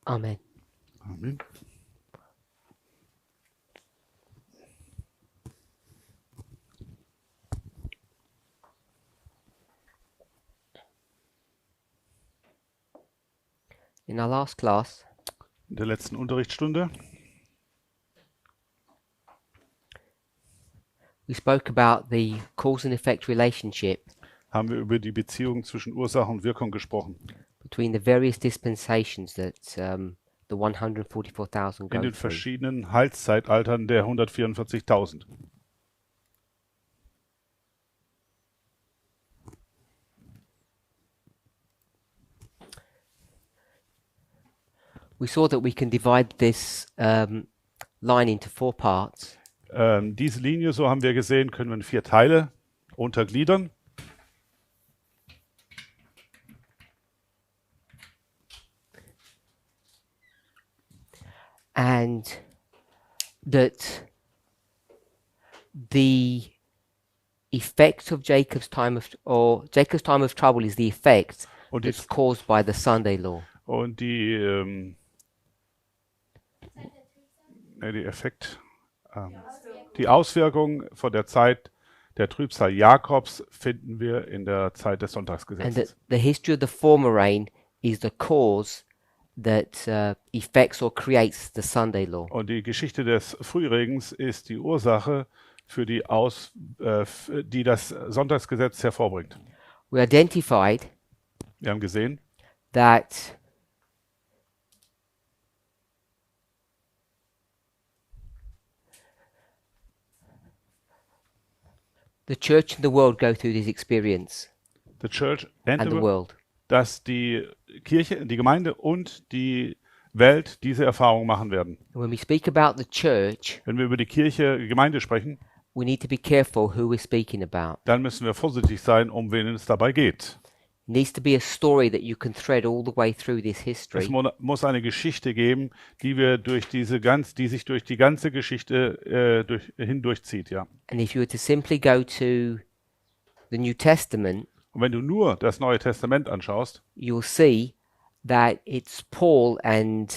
Amen. Amen. In our last class, In der letzten Unterrichtsstunde we spoke about the cause and effect relationship haben wir über die Beziehung zwischen Ursache und Wirkung gesprochen. between the various dispensations that the 144,000 In go den through. verschiedenen Heilszeitaltern der 144.000. We saw that we can divide this line into 4 parts. Diese Linie, so haben wir gesehen, können wir in 4 Teile untergliedern. And that the effect of Jacob's time of trouble is the effect Und that's caused by the Sunday law. die die Auswirkung von der Zeit der Trübsal Jakobs finden wir in der Zeit des And that Sonntagsgesetzes. the history of the former rain is the cause that effects or creates the Sunday law. Und die Geschichte des Frühregens ist die Ursache für die die das Sonntagsgesetz hervorbringt. We identified Wir haben gesehen, that the church and the world go through this experience, the church and and the the world. dass die Kirche, die Gemeinde und die Welt diese Erfahrung machen werden. And when we speak about the church, Wenn wir über die Kirche, die Gemeinde sprechen, we need to be careful who we're speaking about. dann müssen wir vorsichtig sein, um wen es dabei geht. It needs to be a story that you can thread all the way through this Es history. muss eine Geschichte geben, die sich durch die ganze Geschichte hindurchzieht, ja. And if you were to simply go to the New Testament, Und wenn du nur das Neue Testament anschaust, you'll see that it's Paul and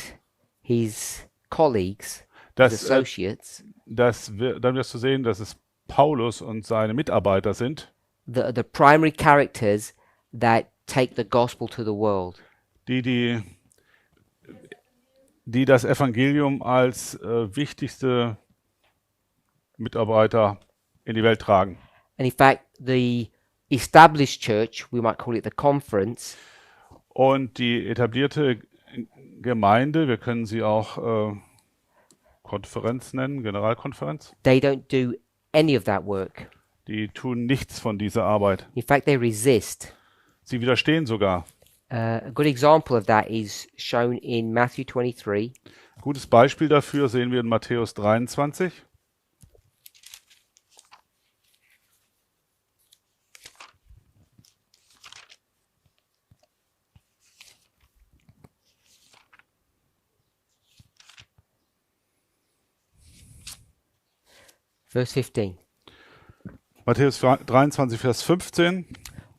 his colleagues, his his associates, dann wirst du sehen, dass es Paulus und seine Mitarbeiter sind, the primary characters that take the gospel to the world. die das Evangelium als wichtigste Mitarbeiter in die Welt tragen. And in fact, the established church, we might call it the conference, Und die etablierte Gemeinde, wir können sie auch Konferenz nennen, Generalkonferenz, they don't do any of that work. die tun nichts von dieser Arbeit. In fact, they resist. Sie widerstehen sogar. A good example of that is shown in Matthew 23. Gutes Beispiel dafür sehen wir in Matthäus 23. Verse 15. Matthäus 23, Vers 15.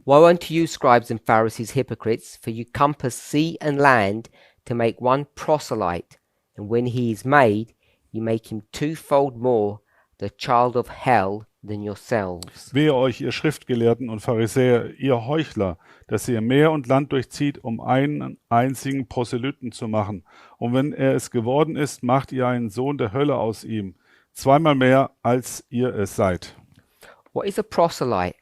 Woe unto you, scribes and Pharisees, hypocrites, for you compass sea and land to make one proselyte, and when he is made, you make him twofold more the child of hell than yourselves. Wehe euch, ihr Schriftgelehrten und Pharisäer, ihr Heuchler, dass ihr Meer und Land durchzieht, um einen einzigen Proselyten zu machen. Und wenn er es geworden ist, macht ihr einen Sohn der Hölle aus ihm, zweimal mehr, als ihr es seid. What is a proselyte?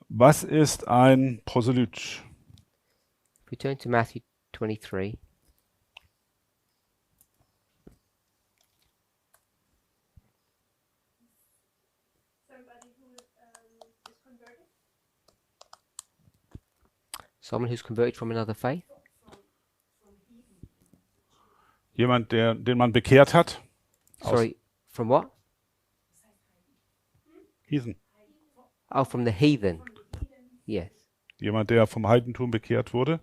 Was ist ein Proselyt? If we turn to Matthew 23. Someone who's converted from another faith? Jemand, den man bekehrt hat? Sorry, from what? Heathen. Oh, from the heathen. Yes. Jemand, der vom Heidentum bekehrt wurde?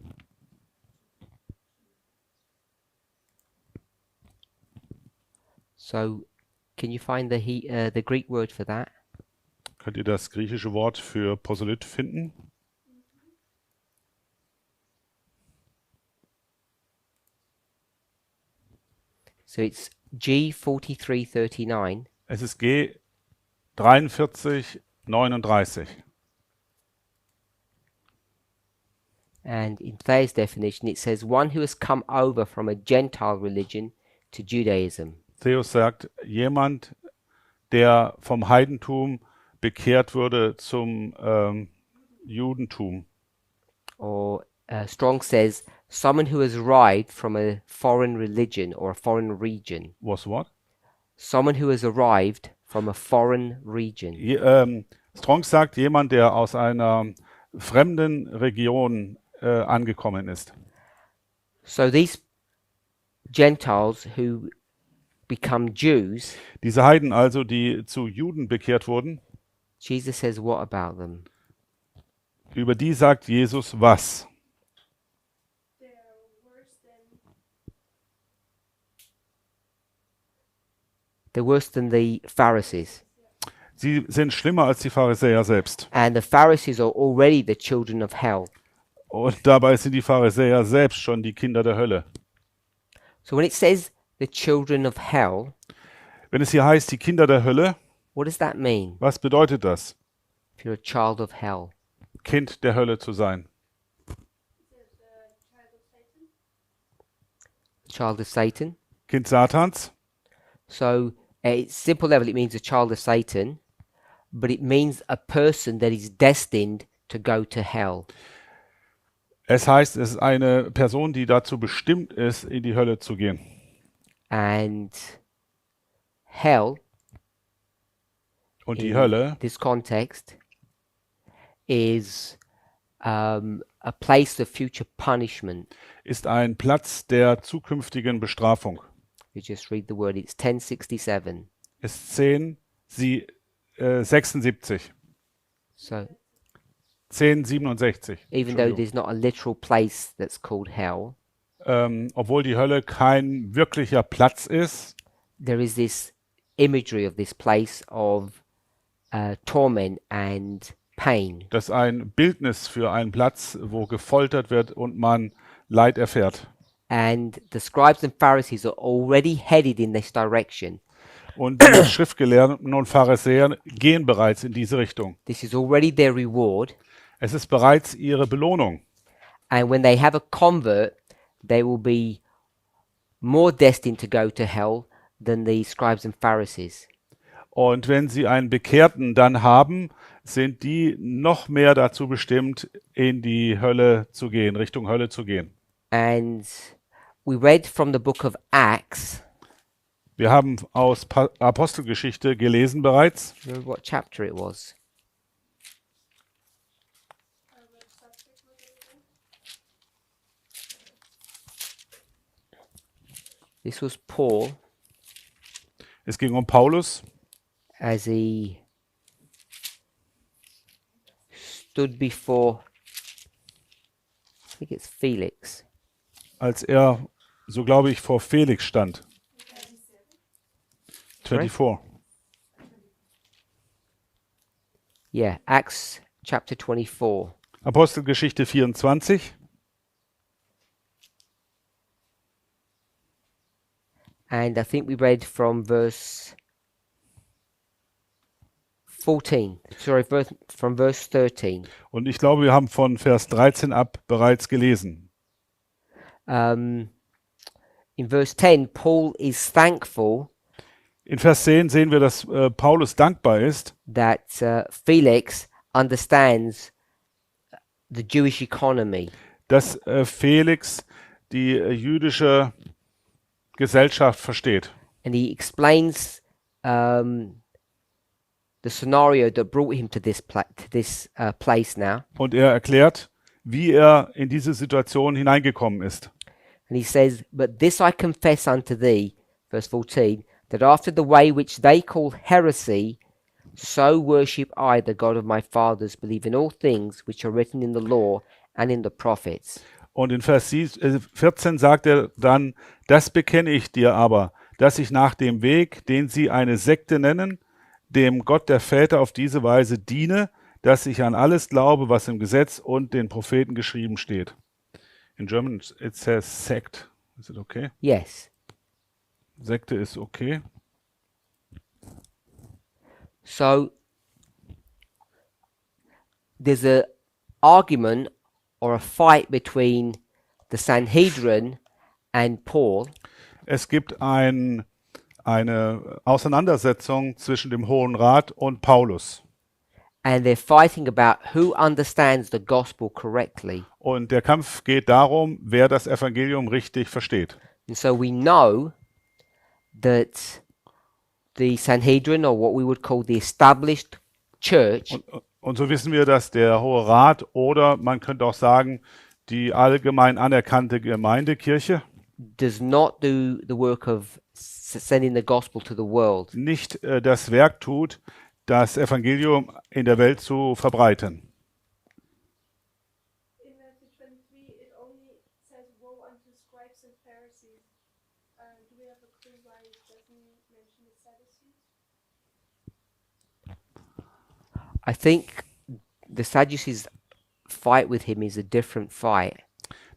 So, can you find the Greek word for that? Könnt ihr das griechische Wort für Proselyt finden? So it's G4339. Es ist G 4339. And in Thayer's definition, it says one who has come over from a Gentile religion to Judaism. Theos sagt, jemand, der vom Heidentum bekehrt wurde zum Judentum. Or Strong says someone who has arrived from a foreign religion or a foreign region. Was what? Someone who has arrived from a foreign region. Strong sagt, jemand, der aus einer fremden Region angekommen ist. So these Gentiles who become Jews, Diese Heiden also, die zu Juden bekehrt wurden, Jesus says what about them? über die sagt Jesus was? They're worse than the Pharisees. Sie sind schlimmer als die Pharisäer selbst. And the Pharisees are already the children of hell. Und dabei sind die Pharisäer selbst schon die Kinder der Hölle. So when it says the children of hell, Wenn es hier heißt, die Kinder der Hölle, what does that mean? was bedeutet das? If you're a child of hell. Kind der Hölle zu sein. Child of Satan. Kind Satans. So at simple level it means a child of Satan, but it means a person that is destined to go to hell. Es heißt, es ist eine Person, die dazu bestimmt ist, in die Hölle zu gehen. And hell, Und die in Hölle this context, is a place of future punishment. ist ein Platz der zukünftigen Bestrafung. You just read the word, it's 1067. Ist 76. So 1067. even though Entschuldigung. there's not a literal place that's called hell, Obwohl die Hölle kein wirklicher Platz ist, there is this imagery of this place of torment and pain. das ist ein Bildnis für einen Platz, wo gefoltert wird und man Leid erfährt. And the scribes and Pharisees are already headed in this direction. Und die Schriftgelehrten und Pharisäer gehen bereits in diese Richtung. This is already their reward. Es ist bereits ihre Belohnung. And when they have a convert, they will be more destined to go to hell than the scribes and Pharisees. Und wenn sie einen Bekehrten dann haben, sind die noch mehr dazu bestimmt, in die Hölle zu gehen, Richtung Hölle zu gehen. And we read from the book of Acts. Wir haben aus Apostelgeschichte gelesen bereits. Remember what chapter it was? This was Paul Es ging um Paulus, as he stood before, I think it's Felix. als er, so glaube ich, vor Felix stand. 24. Yeah, Acts chapter 24. Apostelgeschichte 24. And I think we read from verse 14. Sorry, from verse 13. Und ich glaube, wir haben von Vers 13 ab bereits gelesen. In verse 10, Paul is thankful In Vers 10 sehen wir, dass Paulus dankbar ist, that Felix understands the Jewish economy. dass Felix die jüdische Gesellschaft versteht. And he explains the scenario that brought him to this place now. Und er erklärt, wie er in diese Situation hineingekommen ist. And he says, "But this I confess unto thee," verse 14, "that after the way which they call heresy, so worship I the God of my fathers, believe in all things which are written in the law and in the prophets." Und in Vers 14 sagt er dann, das bekenne ich dir aber, dass ich nach dem Weg, den sie eine Sekte nennen, dem Gott der Väter auf diese Weise diene, dass ich an alles glaube, was im Gesetz und den Propheten geschrieben steht. In German it says sect. Is it okay? Yes. Sekte ist okay. So there's a argument or a fight between the Sanhedrin and Paul, Es gibt eine Auseinandersetzung zwischen dem Hohen Rat und Paulus. and they're fighting about who understands the gospel correctly. Und der Kampf geht darum, wer das Evangelium richtig versteht. And so we know that the Sanhedrin, or what we would call the established church, Und so wissen wir, dass der Hohe Rat oder man könnte auch sagen, die allgemein anerkannte Gemeindekirche does not do the work of sending the gospel to the world. nicht das Werk tut, das Evangelium in der Welt zu verbreiten. In Matthew 23, it only says, "Woe unto scribes and Pharisees." Do we have a clue why it doesn't mention the Sadducees? I think the Sadducees' fight with him is a different fight.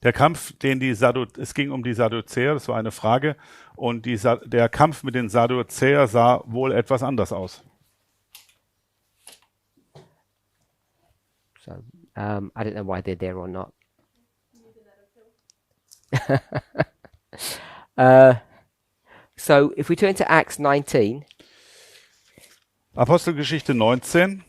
Der Kampf, es ging um die Sadduzäer, das war eine Frage, und der Kampf mit den Sadduzäer sah wohl etwas anders aus. So I don't know why they're there or not. Need another pill. So if we turn to Acts 19, Apostelgeschichte 19.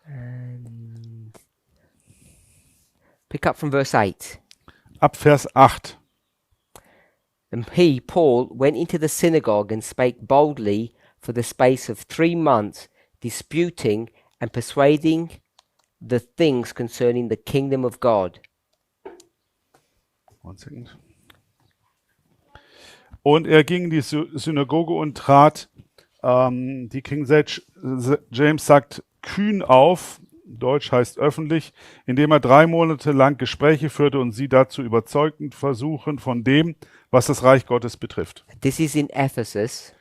and pick up from verse 8. Ab Vers 8. And he, Paul, went into the synagogue and spake boldly for the space of 3 months, disputing and persuading the things concerning the kingdom of God. One second. Und er ging in die Synagoge und trat, die King James sagt, kühn auf, Deutsch heißt öffentlich, indem er 3 Monate lang Gespräche führte und sie dazu überzeugend versuchen von dem, was das Reich Gottes betrifft. This is in Ephesus.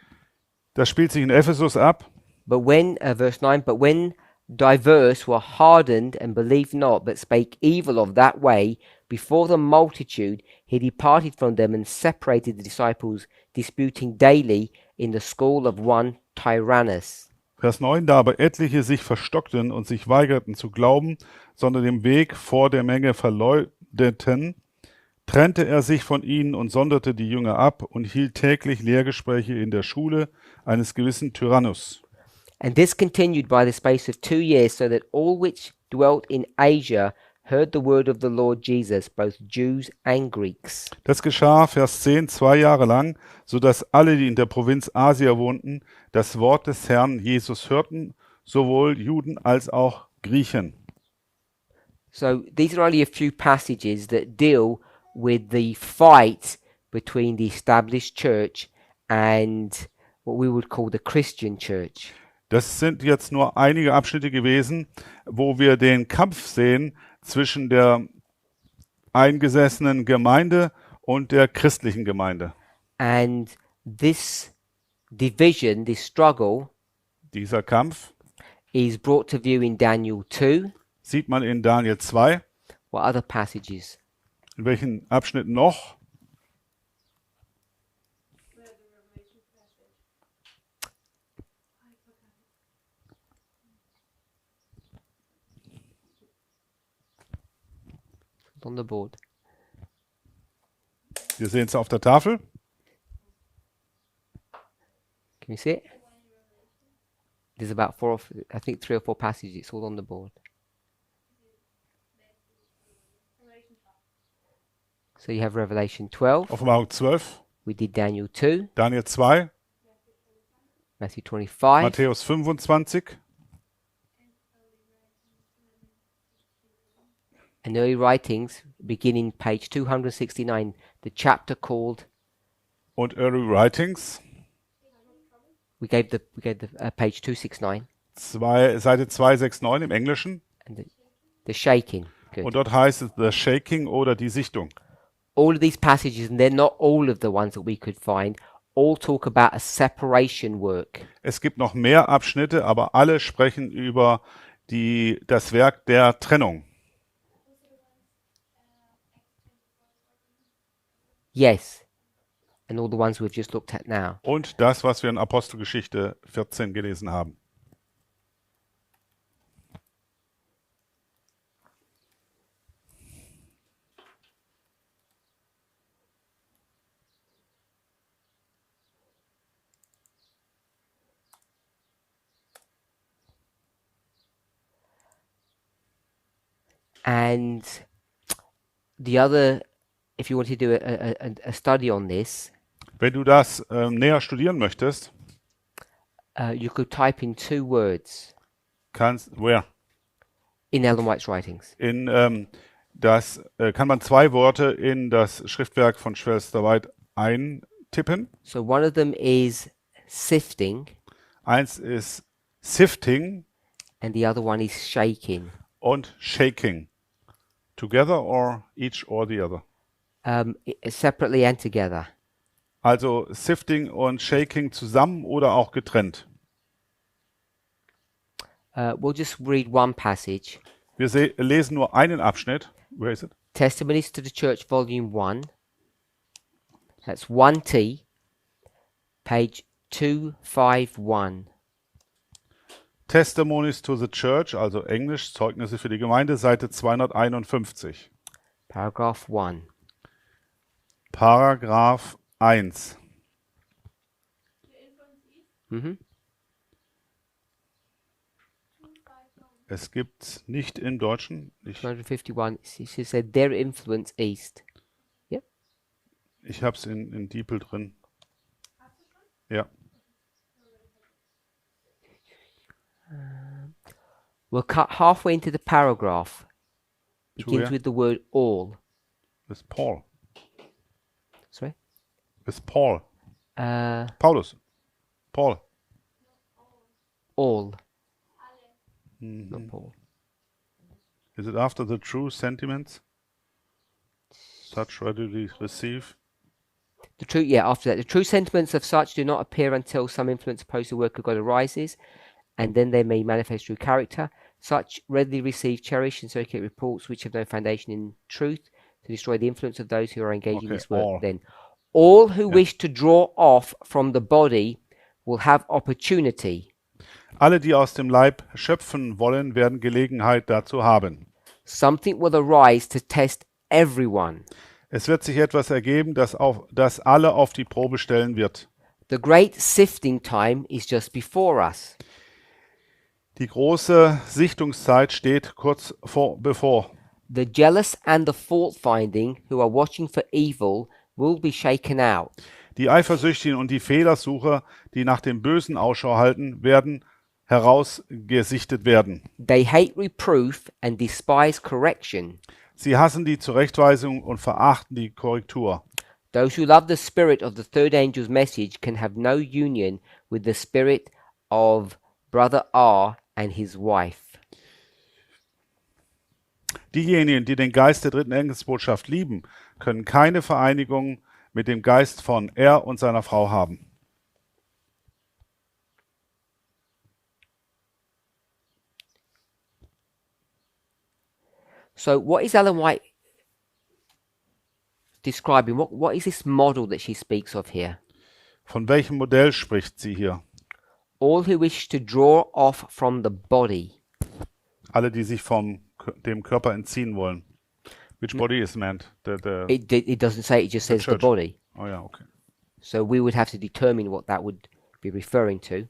Das spielt sich in Ephesus ab. But when, verse 9, but when divers were hardened and believed not, but spake evil of that way before the multitude, he departed from them and separated the disciples, disputing daily in the school of one Tyrannus. Vers 9, da aber etliche sich verstockten und sich weigerten zu glauben, sondern den Weg vor der Menge verleugdeten, trennte er sich von ihnen und sonderte die Jünger ab und hielt täglich Lehrgespräche in der Schule eines gewissen Tyrannus. And this continued by the space of 2 years, so that all which dwelt in Asia heard the word of the Lord Jesus, both Jews and Greeks. Das geschah, Vers 10, 2 Jahre lang, so dass alle, die in der Provinz Asia wohnten, das Wort des Herrn Jesus hörten, sowohl Juden als auch Griechen. So these are only a few passages that deal with the fight between the established church and what we would call the Christian church. Das sind jetzt nur einige Abschnitte gewesen, wo wir den Kampf sehen zwischen der eingesessenen Gemeinde und der christlichen Gemeinde. And this division, this struggle, Dieser Kampf is brought to view in Daniel 2. sieht man in Daniel 2. What other passages? In welchen Abschnitten noch? Where the Revelation passage. I forgot it. On the board. Wir sehen es auf der Tafel. Can you see it? There's about 4 or I think 3 or 4 passages. It's all on the board. Revelation 12. So you have Revelation 12. Offenbarung 12, We did Daniel 2, Daniel 2, Matthew 25, Matthäus 25 and early writings beginning page 269, the chapter called, und Early Writings, we gave the page 269, Seite 269 im Englischen. and the shaking. Good. Und dort heißt es The Shaking oder die Sichtung. All of these passages, and they're not all of the ones that we could find, all talk about a separation work. Es gibt noch mehr Abschnitte, aber alle sprechen über das Werk der Trennung. Yes. And all the ones we've just looked at now. Und das, was wir in Apostelgeschichte 14 gelesen haben. And the other, if you want to do a study on this, Wenn du das näher studieren möchtest, you could type in 2 words where? in Ellen White's writings. Kann man 2 Worte in das Schriftwerk von Schwester White eintippen. So one of them is sifting, Eins ist sifting and the other one is shaking. und shaking. Together or each or the other? Separately and together. Also sifting und shaking zusammen oder auch getrennt. We'll just read one passage. Wir lesen nur einen Abschnitt. Where is it? Testimonies to the Church, Volume 1. That's 1T, page 251. Testimonies to the Church, also Englisch, Zeugnisse für die Gemeinde, Seite 251. Paragraph 1. Paragraph 1. Mhm. Es gibt nicht im Deutschen. 251. She said their influence east. Ich habe es in Diepel drin. Ja. We'll cut halfway into the paragraph. Begins where? with the word all. With Paul. Sorry? With Paul. Uh, Paulus. Paul. all. Mhm. Not Paul. Is it after the true sentiments? Such readily receive. The true, yeah, after that. The true sentiments of such do not appear until some influence opposed to the work of God arises, and then they may manifest true character. Such readily receive, cherish, and circulate reports which have no foundation in truth to destroy the influence of those who are engaged in Okay, this work. all. Then, all who Yeah. wish to draw off from the body will have opportunity. Alle, die aus dem Leib schöpfen wollen, werden Gelegenheit dazu haben. Something will arise to test everyone. Es wird sich etwas ergeben, das alle auf die Probe stellen wird. The great sifting time is just before us. Die große Sichtungszeit steht kurz bevor. The jealous and the fault-finding who are watching for evil will be shaken out. Die Eifersüchtigen und die Fehlersucher, die nach dem Bösen Ausschau halten, werden herausgesichtet werden. They hate reproof and despise correction. Sie hassen die Zurechtweisung und verachten die Korrektur. Those who love the spirit of the third angel's message can have no union with the spirit of Brother R and his wife. Diejenigen, die den Geist der dritten Engelsbotschaft lieben, können keine Vereinigung mit dem Geist von er und seiner Frau haben. So what is Ellen White describing? What is this model that she speaks of here? Von welchem Modell spricht sie hier? All who wish to draw off from the body. Alle, die sich dem Körper entziehen wollen. Which body is meant? It doesn't say, it just says the church. body. Oh ja, okay. So we would have to determine what that would be referring to.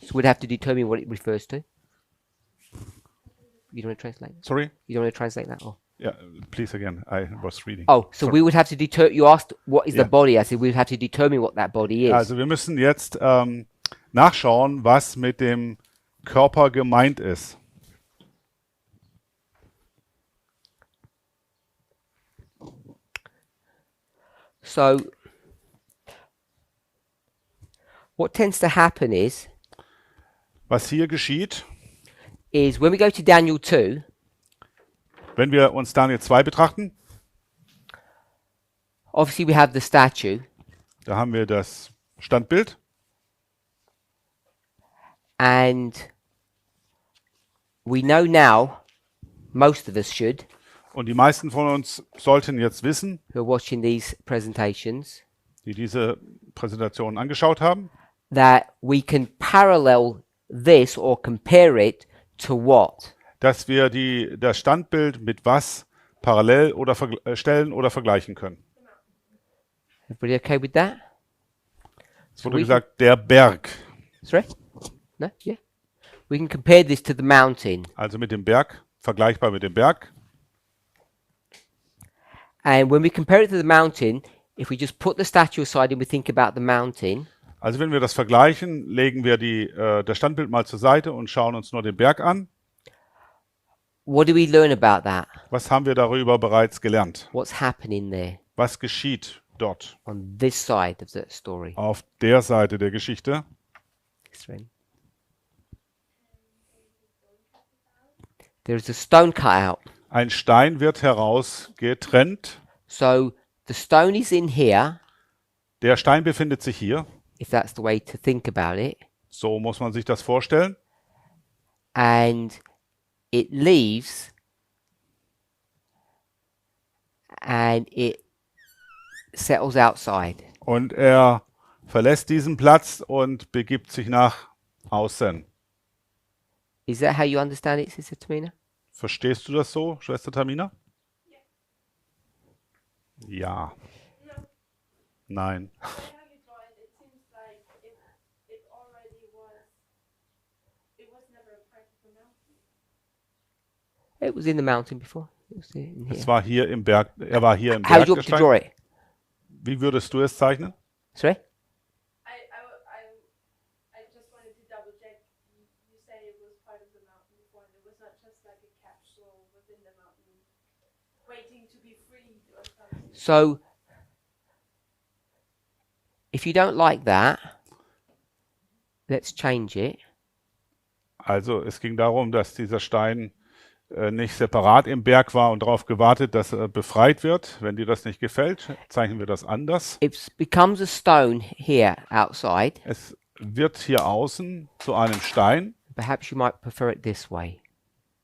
So we'd have to determine what it refers to. You don't want to translate? Sorry? You don't want to translate that? Oh, Yeah, please again. I was reading. oh so Sorry. we would have to you asked what is Yeah. the body? I said we'd have to determine what that body is. Also wir müssen jetzt nachschauen, was mit dem Körper gemeint ist. So what tends to happen is Was hier geschieht, when we go to Daniel 2, wenn wir uns Daniel 2 betrachten, obviously we have the statue. Da haben wir das Standbild. And we know now, most of us should, Und die meisten von uns sollten jetzt wissen, who are watching these presentations, die diese Präsentation angeschaut haben, that we can parallel this or compare it to what? dass wir das Standbild mit was parallel oder stellen oder vergleichen können. Everybody okay with that? Es wurde we gesagt, der Berg. Sorry? No? Yeah. We can compare this to the mountain. Also mit dem Berg, vergleichbar mit dem Berg. And when we compare it to the mountain, if we just put the statue aside and we think about the mountain, Also wenn wir das vergleichen, legen wir das Standbild mal zur Seite und schauen uns nur den Berg an. what do we learn about that? Was haben wir darüber bereits gelernt? What's happening there Was geschieht dort on this side of the story? auf der Seite der Geschichte? There's a stone cut out. Ein Stein wird herausgetrennt. So the stone is in here, Der Stein befindet sich hier. if that's the way to think about it, So muss man sich das vorstellen. and it leaves and it settles outside. Und er verlässt diesen Platz und begibt sich nach außen. Is that how you understand it, Sister Tamina? Verstehst du das so, Schwester Tamina? Ja. No, Nein. I have it right. It seems like it already was. It was never a part of the mountain. It was in the mountain before. It was in here. Es war hier im Berg. Er war hier im How Berg. do you want me to draw it? Wie würdest du es zeichnen? Sorry? I just wanted to double check. You say it was part of the mountain before, and it was not just like a capsule within the mountain, waiting to be freed or something. So, if you don't like that, let's change it. Also es ging darum, dass dieser Stein nicht separat im Berg war und darauf gewartet, dass er befreit wird. Wenn dir das nicht gefällt, zeichnen wir das anders. It becomes a stone here outside. Es wird hier außen zu einem Stein. Perhaps you might prefer it this way.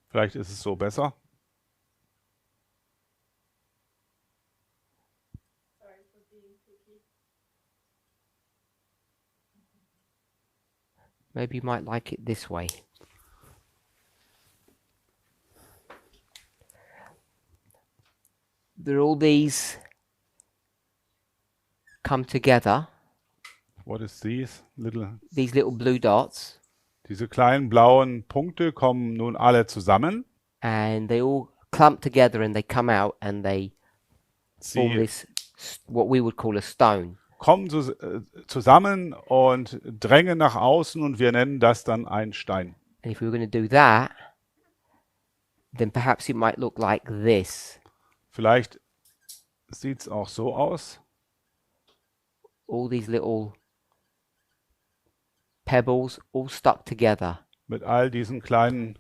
Vielleicht ist es so besser. Sorry for being picky. Maybe you might like it this way. There are all these come together, What is these little blue dots, Diese kleinen blauen Punkte kommen nun alle zusammen. and they all clump together and they come out and they form Sie this, what we would call a stone. kommen zusammen und drängen nach außen und wir nennen das dann ein Stein. And if we were going to do that, then perhaps it might look like this. Vielleicht sieht es auch so aus. All these little pebbles all stuck together. Mit all diesen kleinen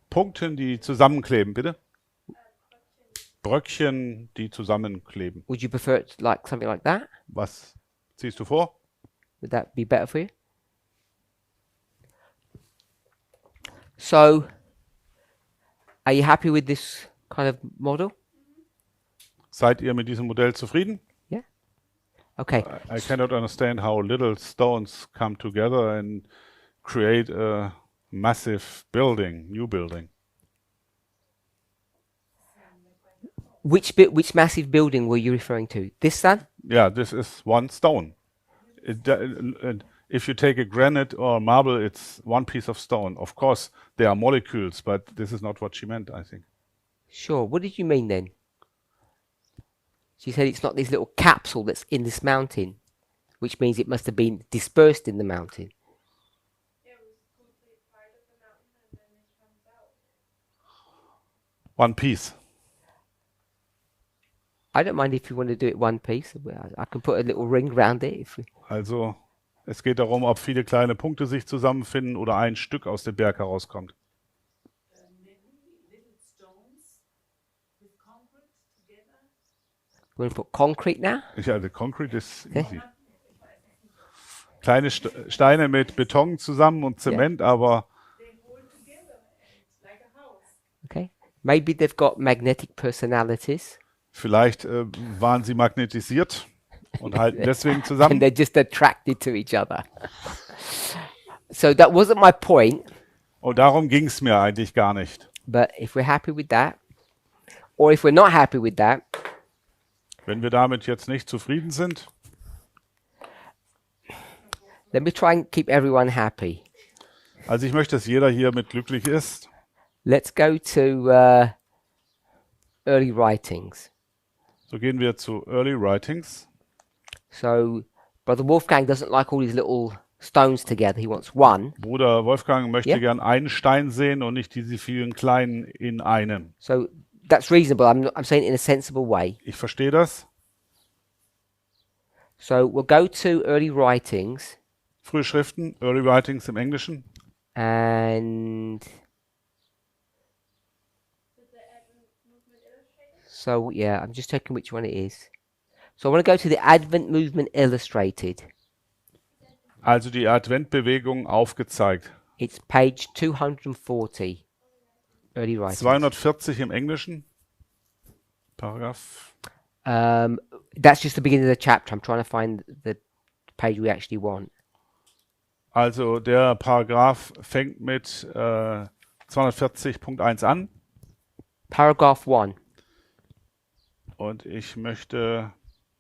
Punkten, die zusammenkleben, bitte. Bröckchen, die zusammenkleben. Would you prefer it like something like that? Was ziehst du vor? Would that be better for you? So, are you happy with this kind of model? Seid ihr mit diesem Modell zufrieden? Okay. I cannot understand how little stones come together and create a massive building, new building. Which massive building were you referring to? This one? Yeah, this is one stone. If you take a granite or marble, it's one piece of stone. Of course, there are molecules, but this is not what she meant, I think. Sure. What did you mean then? She said it's not this little capsule that's in this mountain, which means it must have been dispersed in the mountain. It was complete part of the mountain, and then it comes out. One piece. I don't mind if you want to do it one piece. I can put a little ring round it. Also, es geht darum, ob viele kleine Punkte sich zusammenfinden oder ein Stück aus dem Berg herauskommt. Little stones with concrete together. You want to put concrete now? Ja, the concrete is Okay. easy. kleine Steine mit Beton zusammen und Zement, aber They hold together and like a house. Okay. Maybe they've got magnetic personalities vielleicht waren sie magnetisiert und halten deswegen and zusammen. they're just attracted to each other. So that wasn't my point, Und darum ging es mir eigentlich gar nicht. but if we're happy with that, or if we're not happy with that, Wenn wir damit jetzt nicht zufrieden sind, let me try and keep everyone happy. also ich möchte, dass jeder hier mit glücklich ist. Let's go to early writings. So gehen wir zu Early Writings. So Brother Wolfgang doesn't like all these little stones together. He wants one. Bruder Wolfgang möchte Ja. gern einen Stein sehen und nicht diese vielen kleinen in einem. So that's reasonable. I'm saying it in a sensible way. Ich verstehe das. So we'll go to early writings Frühe Schriften, Early Writings im Englischen. and so yeah, I'm just checking which one it is. So I want to go to the Advent Movement Illustrated. Also die Adventbewegung aufgezeigt. It's page 240. Early writings. 240 im Englischen. Paragraph. That's just the beginning of the chapter. I'm trying to find the page we actually want. Also der Paragraph fängt mit 240.1 an. Paragraph 1. Und ich möchte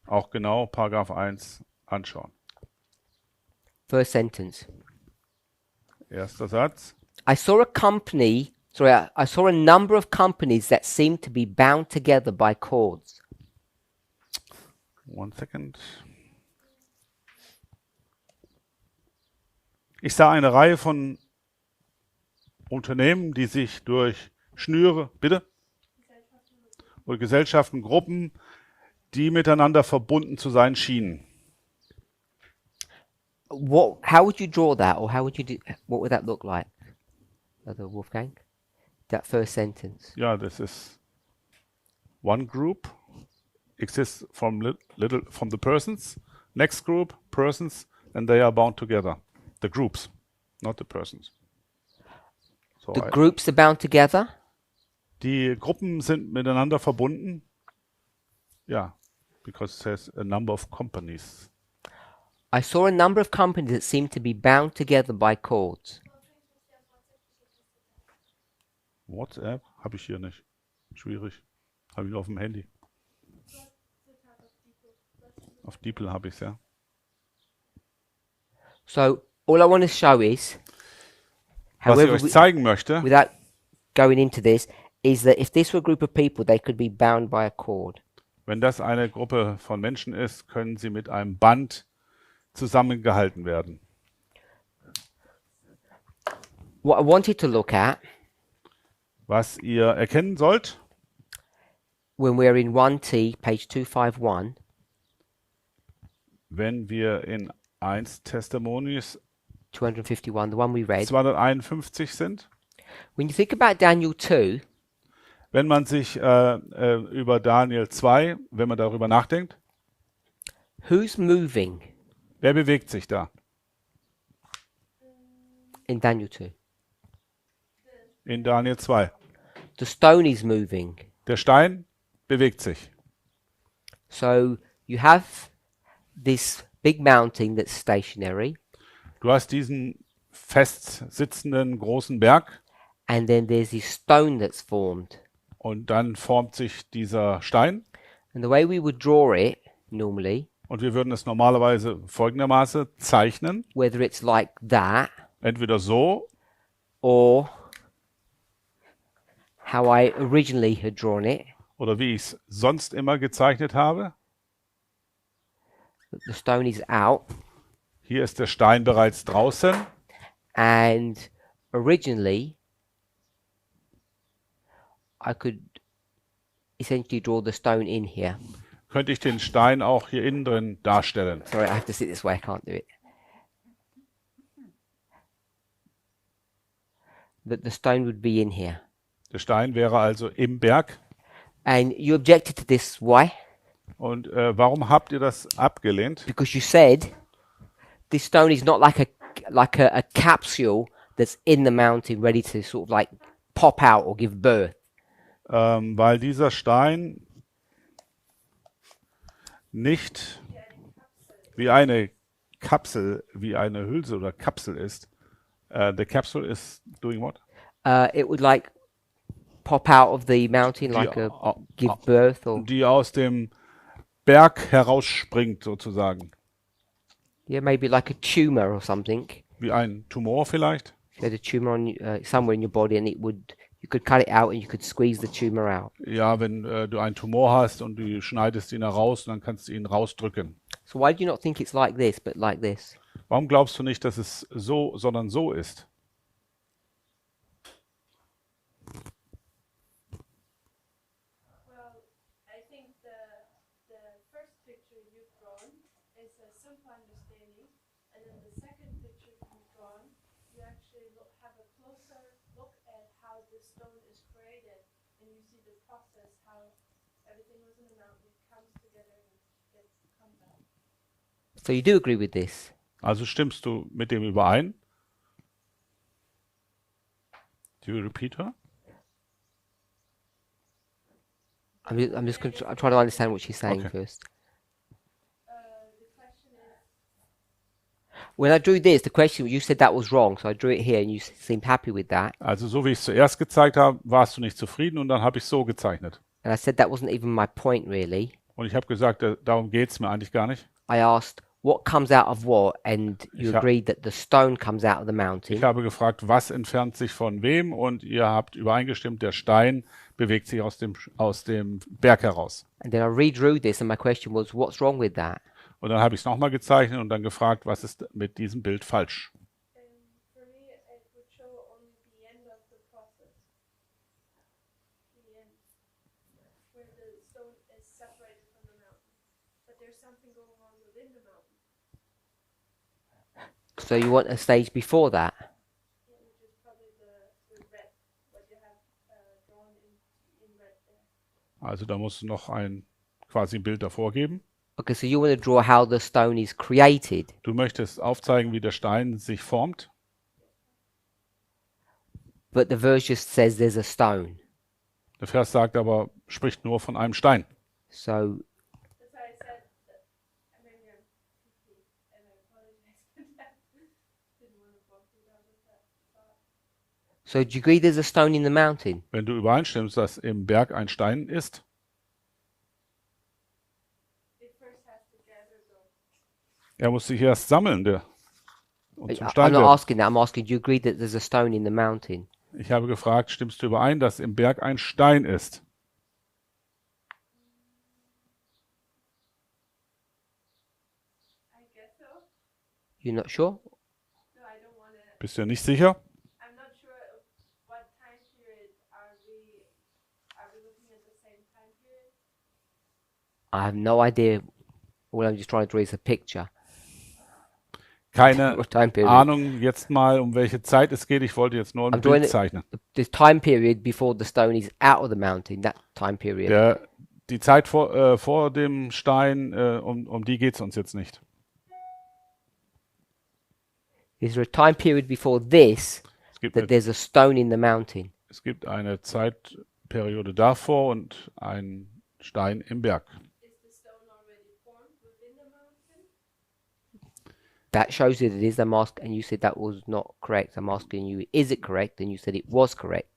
auch genau Paragraph 1 anschauen. First sentence. Erster Satz. I saw a number of companies that seemed to be bound together by cords. 1 second. Ich sah eine Reihe von Unternehmen, die sich durch Schnüre, bitte? Oder Gesellschaften, Gruppen, die miteinander verbunden zu sein schienen. How would you draw that, or what would that look like, Brother Wolfgang? That first sentence. Ja, das ist one group exists from from the persons, next group persons, and they are bound together. The groups, not the persons. So The groups are bound together. die Gruppen sind miteinander verbunden. Ja, because it says a number of companies. I saw a number of companies that seemed to be bound together by cords. WhatsApp habe ich hier nicht. Schwierig. Habe ich nur auf dem Handy. Auf DeepL habe ich es, ja. So all I want to show is, Was ich however, euch zeigen möchte, without going into this, is that if this were a group of people, they could be bound by a cord. wenn das eine Gruppe von Menschen ist, können sie mit einem Band zusammengehalten werden. What I wanted to look at Was ihr erkennen sollt, when we're in 1T, page 251, wenn wir in 1 Testimonies 251, the one we read. 251 sind, When you think about Daniel 2, wenn man sich über Daniel 2, wenn man darüber nachdenkt, who's moving wer bewegt sich da? in Daniel 2? In Daniel 2. The stone is moving. Der Stein bewegt sich. So you have this big mountain that's stationary, Du hast diesen fest sitzenden großen Berg and then there's this stone that's formed. und dann formt sich dieser Stein And the way we would draw it normally, und wir würden es normalerweise folgendermaßen zeichnen. whether it's like that Entweder so or how I originally had drawn it, oder wie ich es sonst immer gezeichnet habe. the stone is out, Hier ist der Stein bereits draußen and originally I could essentially draw the stone in here. könnte ich den Stein auch hier innen drin darstellen. Sorry, I have to sit this way, I can't do it. The stone would be in here. Der Stein wäre also im Berg. And you objected to this, why? Und warum habt ihr das abgelehnt? Because you said this stone is not like a capsule that's in the mountain ready to sort of like pop out or give birth. Weil dieser Stein nicht wie eine Kapsel, wie eine Hülse oder Kapsel ist. The capsule is doing what? It would like pop out of the mountain like give birth or Die aus dem Berg herausspringt sozusagen. yeah, maybe like a tumor or something. Wie ein Tumor vielleicht. If you had a tumor on somewhere in your body and you could cut it out and you could squeeze the tumor out. Ja, wenn du einen Tumor hast und du schneidest ihn heraus, dann kannst du ihn rausdrücken. So why do you not think it's like this, but like this? Warum glaubst du nicht, dass es so, sondern so ist? Well, I think the first picture you've drawn is a simple understanding, and then the second picture you've drawn, you actually have a closer look at how the stone is created, and you see the process, how everything was in the mountain comes together and comes out. So you do agree with this? Also stimmst du mit dem überein? Do you repeat her? I'm just going to try to understand what she's saying Okay. first. The question is, When I drew this, the question you said that was wrong, so I drew it here, and you seemed happy with that. Also so wie ich es zuerst gezeigt habe, warst du nicht zufrieden und dann habe ich es so gezeichnet. And I said that wasn't even my point really. Und ich habe gesagt, darum geht es mir eigentlich gar nicht. I asked what comes out of what, and you Ich ha- agreed that the stone comes out of the mountain. Ich habe gefragt, was entfernt sich von wem und ihr habt übereingestimmt, der Stein bewegt sich aus dem Berg heraus. And then I redrew this, and my question was, what's wrong with that? Und dann habe ich es nochmal gezeichnet und dann gefragt, was ist mit diesem Bild falsch? for me, it would show only the end of the process. The end, where the stone is separated from the mountain. But there's something going on within the mountain, So you want a stage before that? which is probably the red, what you have drawn in red there. Also da muss noch quasi ein Bild davor geben. Okay, so you want to draw how the stone is created, Du möchtest aufzeigen, wie der Stein sich formt, but the verse just says there's a stone. der Vers spricht nur von einem Stein. So That's why I said that, maybe I'm picky, and I apologize for that. Didn't want to walk you down with that thought. So do you agree there's a stone in the mountain? Wenn du übereinstimmst, dass im Berg ein Stein ist, It first has to gather though. er muss sich erst sammeln und zum I'm Stein not werden. asking that. I'm asking, do you agree that there's a stone in the mountain? Ich habe gefragt, stimmst du überein, dass im Berg ein Stein ist? I guess so. You're not sure? No, I don't want to. Bist du nicht sicher? I'm not sure of what time period are we looking at the same time period? I have no idea. All I'm just trying to draw is a picture. Keine What time period? Ahnung jetzt mal, um welche Zeit es geht. Ich wollte jetzt nur ein I'm drawing Bild it- zeichnen. The time period before the stone is out of the mountain, that time period. Die Zeit vor dem Stein, um die geht es uns jetzt nicht. Is there a time period before this Es gibt, that eine, there's a stone in the mountain? es gibt eine Zeitperiode davor und einen Stein im Berg. Is the stone already formed within the mountain? That shows you that it is. I'm asking, and you said that was not correct. I'm asking you, is it correct? And you said it was correct.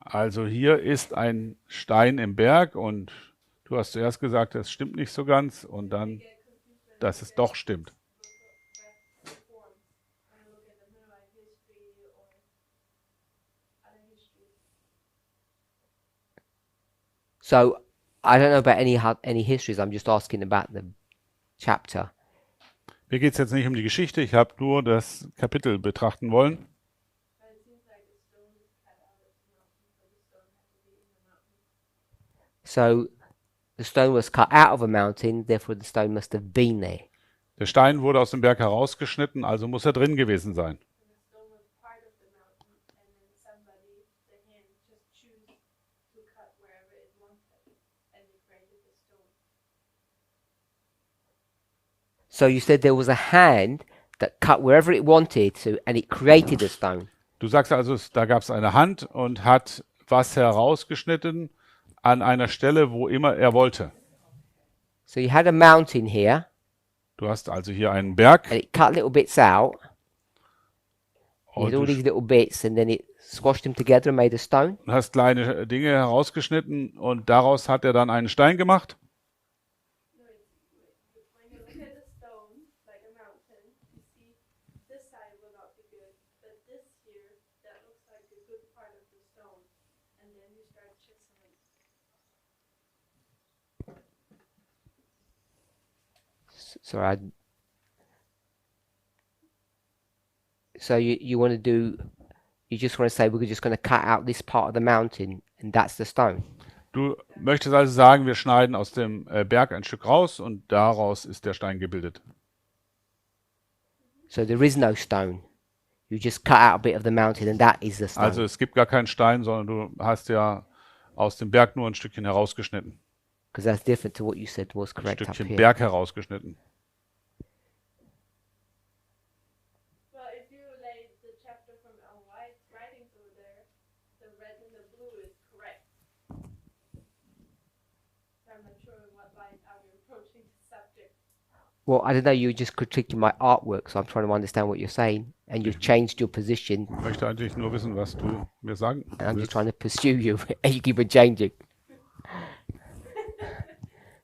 Also hier ist ein Stein im Berg und du hast zuerst gesagt, das stimmt nicht so ganz und dann, dass es doch stimmt. Formed. When I look at the Mennonite history or other history. So I don't know about any histories. I'm just asking about the chapter. Mir geht es jetzt nicht um die Geschichte, ich habe nur das Kapitel betrachten wollen. But it seems like the stone is cut out of the mountain, so the stone had to be in the mountain. So the stone was cut out of a mountain, therefore the stone must have been there. Der Stein wurde aus dem Berg herausgeschnitten, also muss er drin gewesen sein. And the stone was part of the mountain, and then somebody, the hand, just choose to cut wherever it wanted, and it created the stone. So you said there was a hand that cut wherever it wanted to, and it created a stone. Du sagst also, da gab es eine Hand und hat was herausgeschnitten an einer Stelle, wo immer er wollte. So you had a mountain here, Du hast also hier einen Berg and it cut little bits out. You und had all du these little bits, and then it squashed them together and made a stone. hast kleine Dinge herausgeschnitten und daraus hat er dann einen Stein gemacht. No, when you look at a stone, like a mountain, you see this side will not be good, but this here, that looks like a good part of the stone. And then you start chiseling. Sorry. So you want to do? You just want to say we're just going to cut out this part of the mountain, and that's the stone. Du möchtest also sagen, wir schneiden aus dem Berg ein Stück raus und daraus ist der Stein gebildet. So there is no stone. You just cut out a bit of the mountain, and that is the stone. Also es gibt gar keinen Stein, sondern du hast ja aus dem Berg nur ein Stückchen herausgeschnitten. Because that's different to what you said was Ein correct up Stückchen here. Berg herausgeschnitten. Well, if you lay the chapter from Ellen White's writings over there, the red and the blue is correct. I'm not sure in what light how you're approaching the subject. Well, I don't know. You're just critiquing my artwork, so I'm trying to understand what you're saying, and you've changed your position, Ich möchte eigentlich nur wissen, was du mir sagen and I'm just willst. trying to pursue you, and you keep on changing.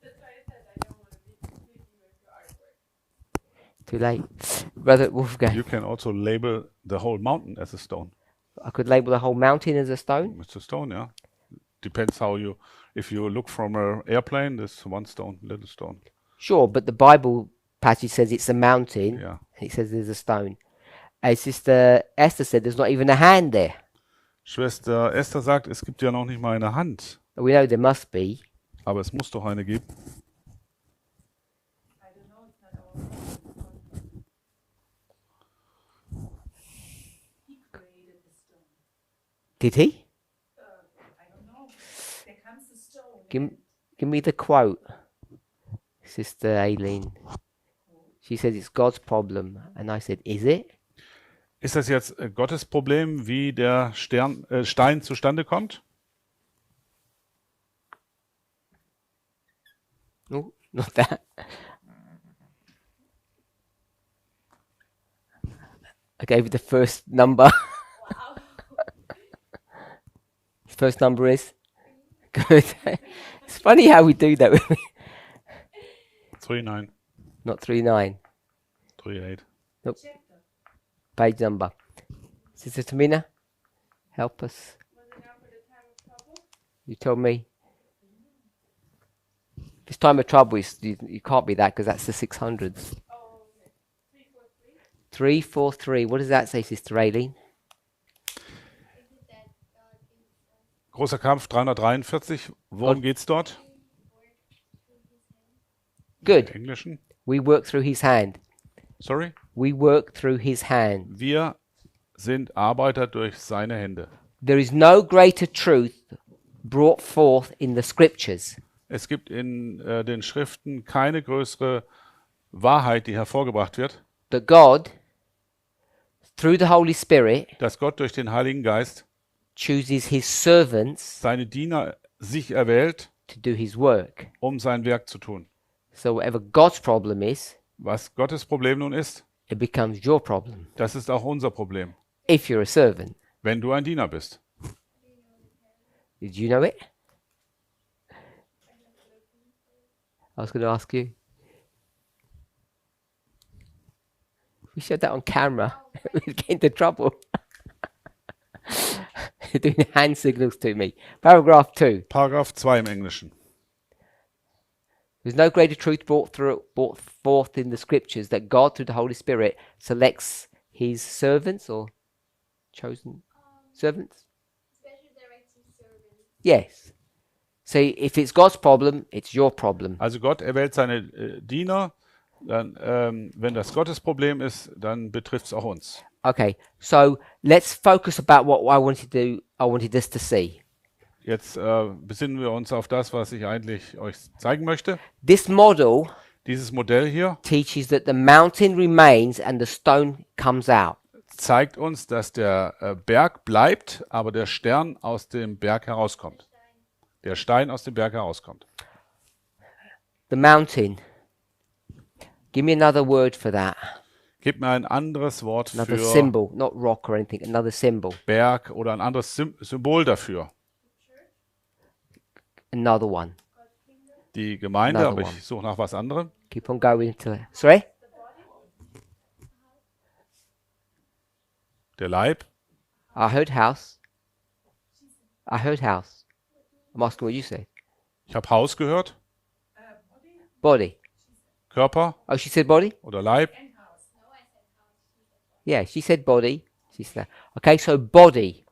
That's why I said I don't want to be confusing with your artwork. Too late, brother Wolfgang. You can also label the whole mountain as a stone. I could label the whole mountain as a stone. It's a stone, yeah. Depends how you, if you look from an airplane, there's one stone, little stone. Sure, but the Bible passage says it's a mountain, Yeah. and it says there's a stone. As Sister Esther said, there's not even a hand there. Schwester Esther sagt, es gibt ja noch nicht mal eine Hand, But we know there must be. aber es muss doch eine geben. I don't know, it's not our problem. He created the stone. Did he? I don't know. There comes the stone. Give me the quote, Sister Aileen. She says it's God's problem, and I said, is it? Ist das jetzt Gottes Problem, wie der Stein zustande kommt? No, not that. I gave you the first number. Wow. First number is good. It's funny how we do that. 39, Not 39. 38. Chapter. Page number. Sister Tamina, help us. Was it now for the time of trouble? You told me. This time of trouble is you can't be that because that's the 600s. Oh, okay. 343. 343. What does that say, Sister Aileen? Großer Kampf 343. Worum geht's dort? Good. Im Englischen. We work through his hand. Sorry? We work through his hand. Wir sind Arbeiter durch seine Hände. There is no greater truth brought forth in the scriptures Es gibt in den Schriften keine größere Wahrheit, die hervorgebracht wird, that God, through the Holy Spirit, dass Gott durch den Heiligen Geist chooses his servants seine Diener sich erwählt, to do his work. um sein Werk zu tun. So whatever God's problem is, Was Gottes Problem nun ist, it becomes your problem das ist auch unser Problem, if you're a servant. wenn du ein Diener bist. Did you know it? I was going to ask you. We showed that on camera. We'd get into trouble. You're doing hand signals to me. Paragraph 2. Paragraph 2 im Englischen. There's no greater truth brought forth in the scriptures that God, through the Holy Spirit, selects his servants or chosen servants. Special directing servant. Yes. So if it's God's problem, it's your problem. Also Gott erwählt seine Diener, dann, wenn das Gottes Problem ist, dann betrifft es auch uns. Okay, so let's focus about what I wanted us to see. Jetzt besinnen wir uns auf das, was ich eigentlich euch zeigen möchte. This model Dieses Modell hier teaches that the mountain remains and the stone comes out. zeigt uns, dass der Berg bleibt, aber der Stern aus dem Berg herauskommt. Der Stein aus dem Berg herauskommt. The mountain. Give me another word for that. Gib mir ein anderes Wort Another für symbol, not rock or anything, another symbol. Berg oder ein anderes Symbol dafür. Another one. Die Gemeinde, Another aber one. ich suche nach was anderem. Keep on going till. Sorry? Der Leib. I heard house. I heard house. I'm asking what you said. Ich habe Haus gehört. Body. Körper Oh, she said body? oder Leib. Yeah, she said body. She said. Okay, so body.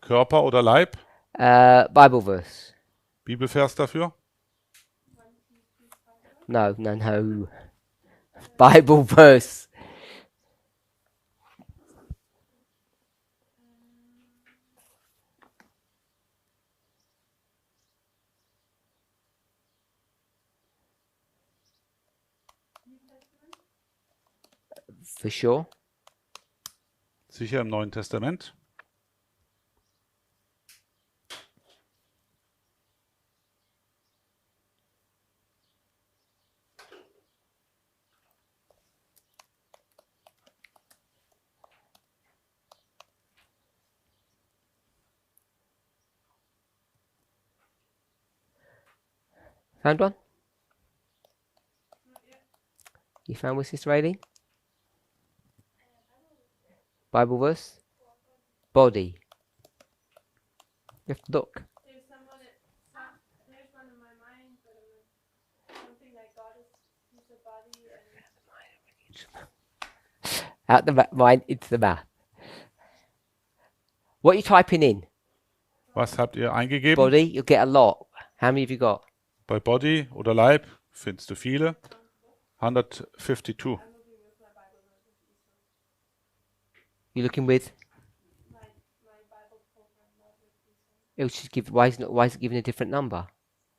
Körper oder Leib. Bible verse. Bibelvers dafür. No, no, no. Bible verse. For sure. Sicher im Neuen Testament. Found one? You found with Sister Aileen? Bible verse? Body. You have to look. There's someone there's one in my mind, but something like God is a body and Out the mind into the mouth. What are you typing in? Was habt ihr eingegeben? Body, you'll get a lot. How many have you got? Bei Body oder Leib findest du viele. 152. You looking with? my Bible program not with these ones. It should give. Why is it giving a different number?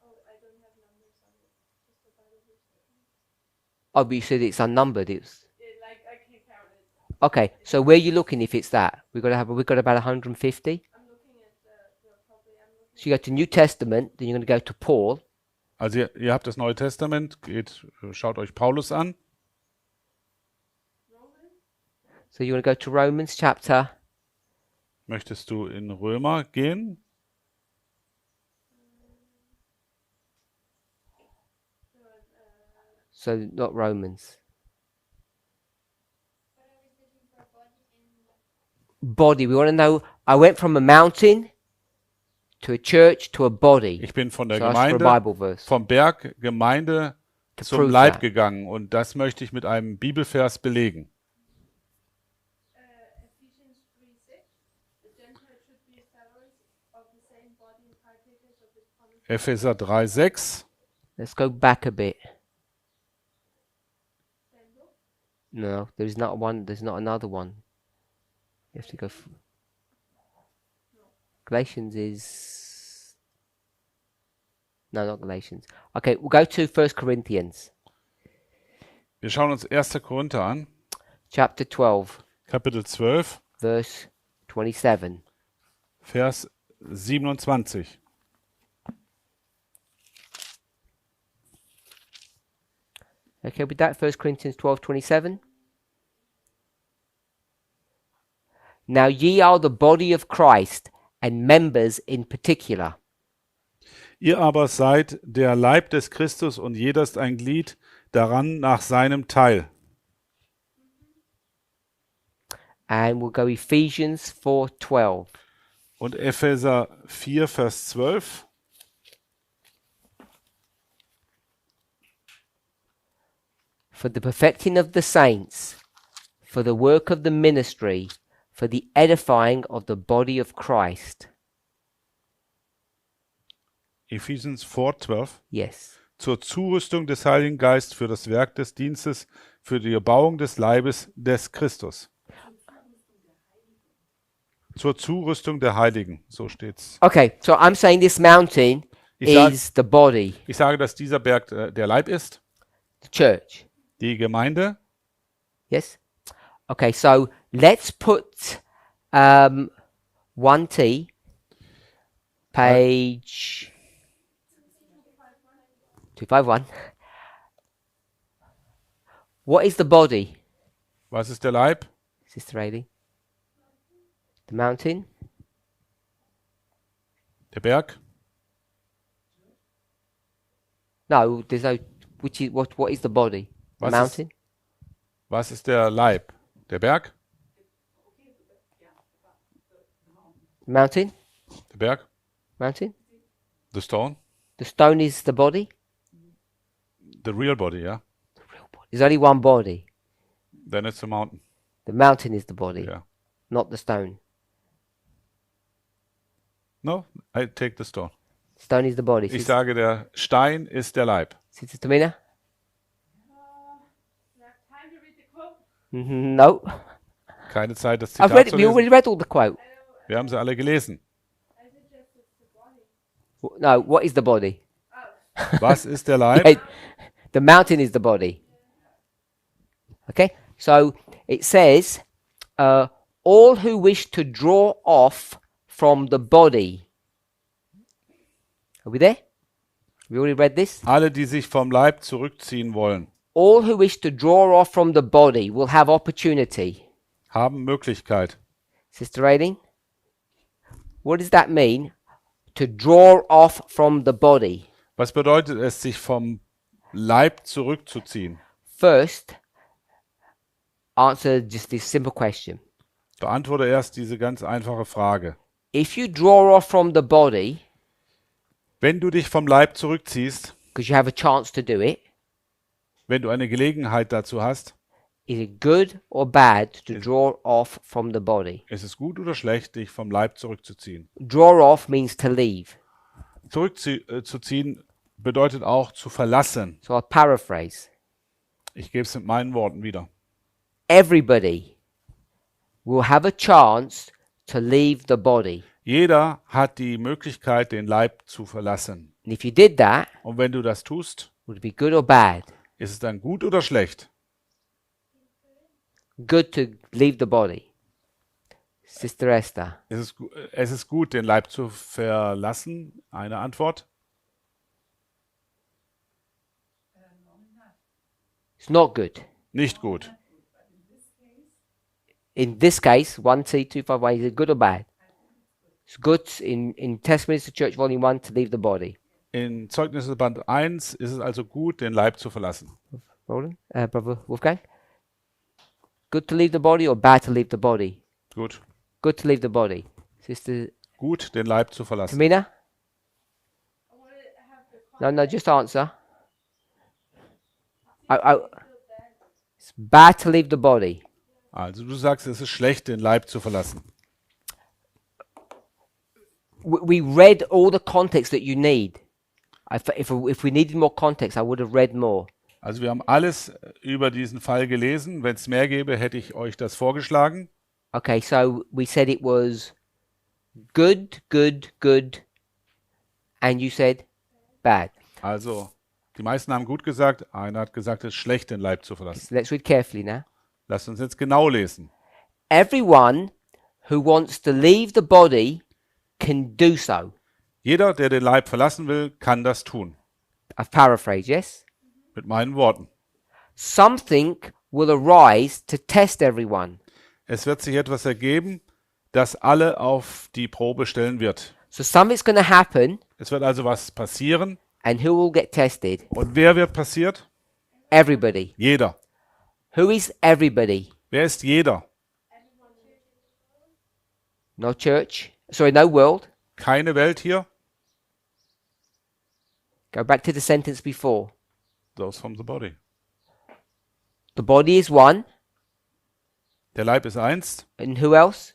Oh, I don't have numbers on it. Just the Bible verse. Oh, but you said it's unnumbered. It's Like I can't count it. okay. So where are you looking? If it's that, we've got about 150. I'm looking at probably I'm looking So you go to New Testament, then you're going to go to Paul. Also ihr habt das Neue Testament, schaut euch Paulus an. at Roman. So you want to go to Romans chapter. Möchtest du in Römer gehen? So not Romans. Body. We want to know. I went from a mountain to a church to a body. Ich bin von der So ask for a Gemeinde, Bible verse. vom Berg Gemeinde To zum prove Leib that. gegangen und das möchte ich mit einem Bibelvers belegen. Ephesians 3:6. The Gentiles should be fellows of the same body and partakers of his promise. Epheser 3,6. Let's go back a bit. Same book. No, there's not one. There's not another one. You have to go. Galatians is. No, not Galatians. Okay, we'll go to 1 Corinthians, Wir schauen uns 1. Korinther an, chapter 12, Kapitel 12, verse 27. Vers 27. Okay, with that, 1 Corinthians 12:27. Now ye are the body of Christ, and members in particular. Ihr aber seid der Leib des Christus und jeder ist ein Glied daran nach seinem Teil. And we'll go Ephesians 4:12. Und Epheser 4, Vers 12. For the perfecting of the saints, for the work of the ministry, for the edifying of the body of Christ. Ephesians 4, 12. Yes. Zur Zurüstung des Heiligen Geistes für das Werk des Dienstes, für die Erbauung des Leibes des Christus. Zur Zurüstung der Heiligen, so steht's. Okay, so I'm saying this mountain Ich, sag, is the body. ich sage, dass dieser Berg der Leib ist. The church. Die Gemeinde. Yes? Okay, so let's put 1T, page 251. What is the body, Was ist der Leib? Sister Ailey? The mountain? Der Berg. No, there's no. Which is what is the body? The Was mountain? Was ist der Leib? Der Berg? Mountain? Der Berg? Mountain? The stone? The stone is the body? The real body, yeah? There's only one body. Then it's a mountain. The mountain is the body, Yeah. not the stone. No, I take the stone. Stone is the body. Ich sage, der Stein ist der Leib. Sister Tamina? You have time to read the quote? No. Keine Zeit, das I've Zitat read zu it. We already lesen. read all the quote. Wir haben sie alle gelesen. I suggest it's the body. No, what is the body? Was ist der Leib? Yeah, the mountain is the body. Okay, so it says, all who wish to draw off from the body. Are we there? We already read this. Alle, die sich vom Leib zurückziehen wollen, All who wish to draw off from the body will have opportunity. haben Möglichkeit. Sister Aileen, what does that mean? To draw off from the body. Was bedeutet es, sich vom Leib zurückzuziehen? First, answer just this simple question. Beantworte erst diese ganz einfache Frage. If you draw off from the body, Wenn du dich vom Leib zurückziehst, because you have a chance to do it, wenn du eine Gelegenheit dazu hast, is it good or bad to draw off from the body? ist es gut oder schlecht, dich vom Leib zurückzuziehen? Draw off means to leave. Zurückzuziehen bedeutet auch zu verlassen. So I'll paraphrase. Ich gebe es mit meinen Worten wieder. Everybody will have a chance to leave the body. Jeder hat die Möglichkeit, den Leib zu verlassen. And if you did that, Und wenn du das tust, would it be good or bad? ist es dann gut oder schlecht? Good to leave the body. Sister Esther. Es ist gut, den Leib zu verlassen. Eine Antwort. It's not good. Nicht gut. In this case, 1C251, is it good or bad? It's good in Testimonies to Church Volume 1 to leave the body. In Zeugnisse Band 1 ist es also gut, den Leib zu verlassen. Roland? Brother Wolfgang? Good to leave the body or bad to leave the body? Gut. Good to leave the body. Sister Gut, den Leib zu verlassen. Tamina? I want to have the No, just answer. feel bad. It's bad to leave the body. Also du sagst, es ist schlecht, den Leib zu verlassen. We read all the context that you need. If we needed more context, I would have read more. Also wir haben alles über diesen Fall gelesen. Wenn es mehr gäbe, hätte ich euch das vorgeschlagen. Okay, so we said it was good, good, good, and you said bad. Also die meisten haben gut gesagt. Einer hat gesagt, es ist schlecht, den Leib zu verlassen. So let's read carefully now. Lasst uns jetzt genau lesen. Everyone who wants to leave the body can do so. Jeder, der den Leib verlassen will, kann das tun. I've paraphrased, yes? Mit meinen Worten. Something will arise to test everyone. Es wird sich etwas ergeben, das alle auf die Probe stellen wird. So something's going to happen, Es wird also was passieren. and who will get tested? Und wer wird passiert? Everybody. Jeder. Who is everybody? Wer ist jeder? No church. Sorry, no world. Keine Welt hier? Go back to the sentence before. Those from the body. The body is one, Der Leib ist eins. and who else?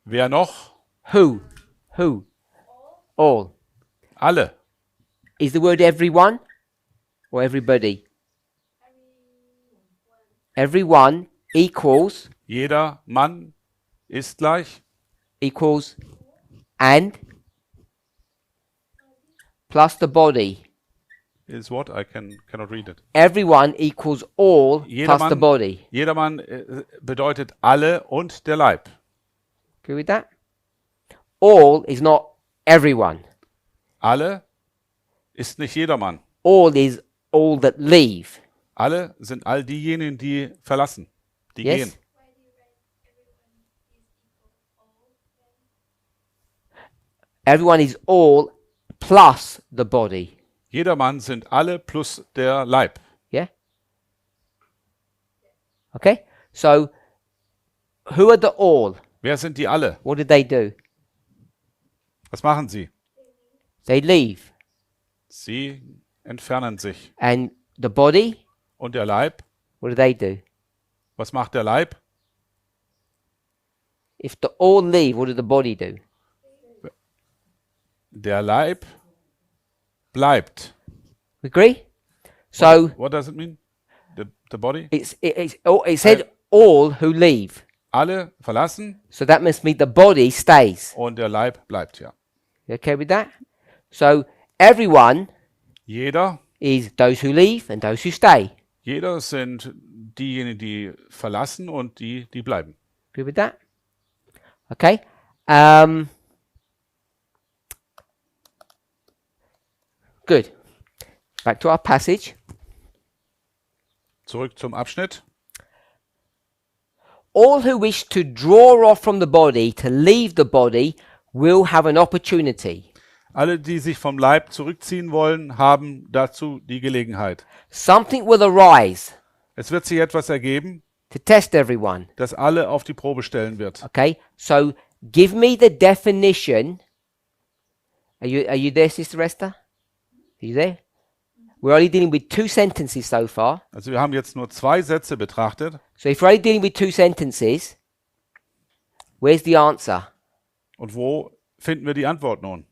Wer noch? Who? Who? All. Alle. Is the word everyone or everybody? Everyone equals Jeder Mann ist gleich. equals and plus the body. Is what? I cannot read it. Everyone equals all plus the body. Jedermann bedeutet alle und der Leib. Agree with that? All is not everyone. Alle ist nicht jedermann. All is all that leave. Alle sind all diejenigen, die verlassen, die Yes? gehen. Why do you write Everyone everyone is equal all then? is all plus the body. Jedermann sind alle plus der Leib. Yeah? Okay? So, who are the all? Wer sind die alle? What did they do? Was machen sie? They leave. Sie entfernen sich. And the body, Und der Leib? what do they do? Was macht der Leib? If the all leave, what did the body do? Der Leib bleibt. Agree? So, What does it mean? The body? it said all who leave. Alle verlassen So that must mean the body stays. und der Leib bleibt, ja. You okay with that? So, everyone Jeder is those who leave and those who stay. sind diejenigen, die verlassen und die bleiben. Agree with that? Okay. Good. Back to our passage. Zurück zum Abschnitt. All who wish to draw off from the body, to leave the body, will have an opportunity. Alle, die sich vom Leib zurückziehen wollen, haben dazu die Gelegenheit. Something will arise Es wird sich etwas ergeben, to test everyone. das alle auf die Probe stellen wird. Okay, so give me the definition. Are you there, Sister Esther? Are you there? We're only dealing with 2 sentences so far. Also wir haben jetzt nur 2 Sätze betrachtet. So if we're only dealing with 2 sentences, where's the answer? Und wo finden wir die Antwort nun?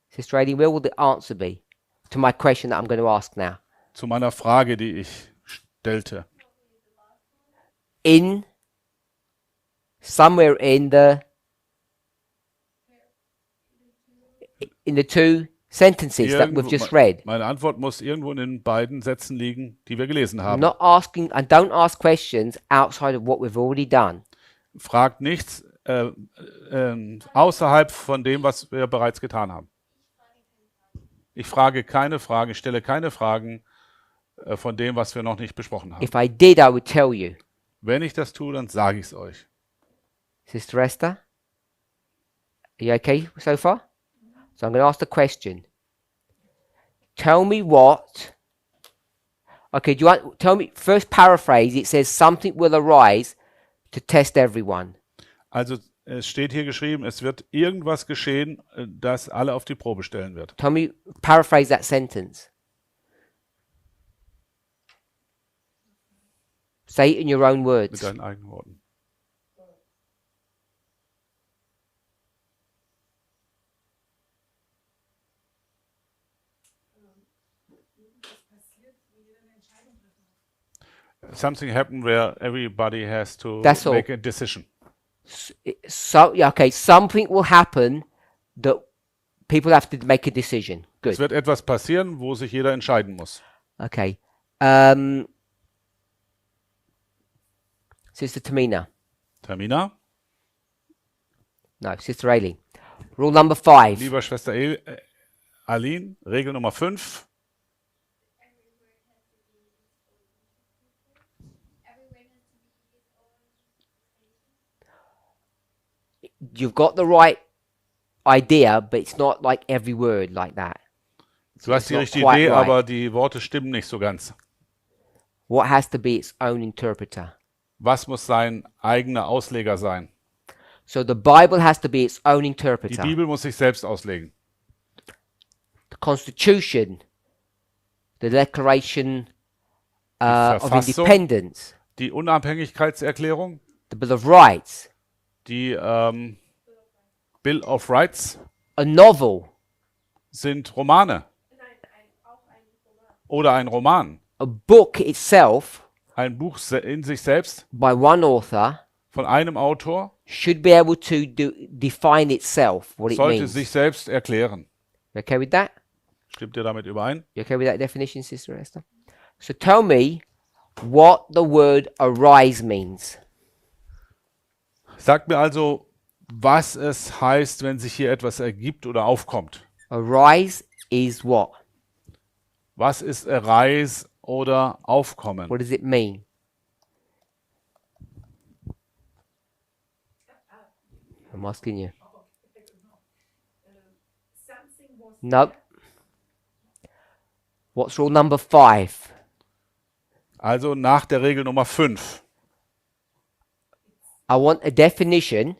Sister Aileen, where will the answer be to my question that I'm going to ask now? Zu meiner Frage, die ich stellte. Somewhere in the 2 sentences that we've just read. Meine Antwort muss irgendwo in den beiden Sätzen liegen, die wir gelesen I'm haben. not asking, and don't ask questions outside of what we've already done. Fragt nichts außerhalb von dem, was wir bereits getan haben. Ich frage keine Fragen, ich stelle keine Fragen von dem, was wir noch nicht besprochen haben. If I did, I would tell you. Wenn ich das tue, dann sage ich es euch. Sister Esther, are you okay so far? So I'm going to ask the question. Tell me what. Okay, do you want? Tell me first. Paraphrase. It says something will arise to test everyone. Also es steht hier geschrieben, es wird irgendwas geschehen, das alle auf die Probe stellen wird. Tell me. Paraphrase that sentence. Say it in your own Mit words. deinen eigenen Worten. Something happened where everybody has to That's all. make a decision. So yeah, okay. Something will happen that people have to make a decision. Good. Es wird etwas passieren, wo sich jeder entscheiden muss. Okay. Sister Tamina. Tamina, No, Sister Aileen. Rule number 5. lieber Schwester Aline, Regel Nummer 5. You've got the right idea, but it's not like every word like that. Du hast It's die not richtige quite Idee, right. aber die Worte stimmen nicht so ganz. What has to be its own interpreter? Was muss sein eigener Ausleger sein? So the Bible has to be its own Die interpreter. Bibel muss sich selbst auslegen. The Constitution, the Declaration of Verfassung. Independence, Die Unabhängigkeitserklärung, the Bill of Rights, die Bill of Rights a novel, sind Romane Auch ein Roman. oder ein Roman. a book itself Ein Buch in sich selbst by one author von einem Autor should be able to define itself, what it sollte means. sich selbst erklären. Okay with that? Stimmt ihr damit überein? You okay with that definition, Sister Esther? So tell me what the word arise means. Sagt mir also, was es heißt, wenn sich hier etwas ergibt oder aufkommt. Arise is what? Was ist Arise oder Aufkommen? What does it mean? I'm asking you. Something was Nope. What's rule number 5? Also nach der Regel Nummer 5. I want a definition.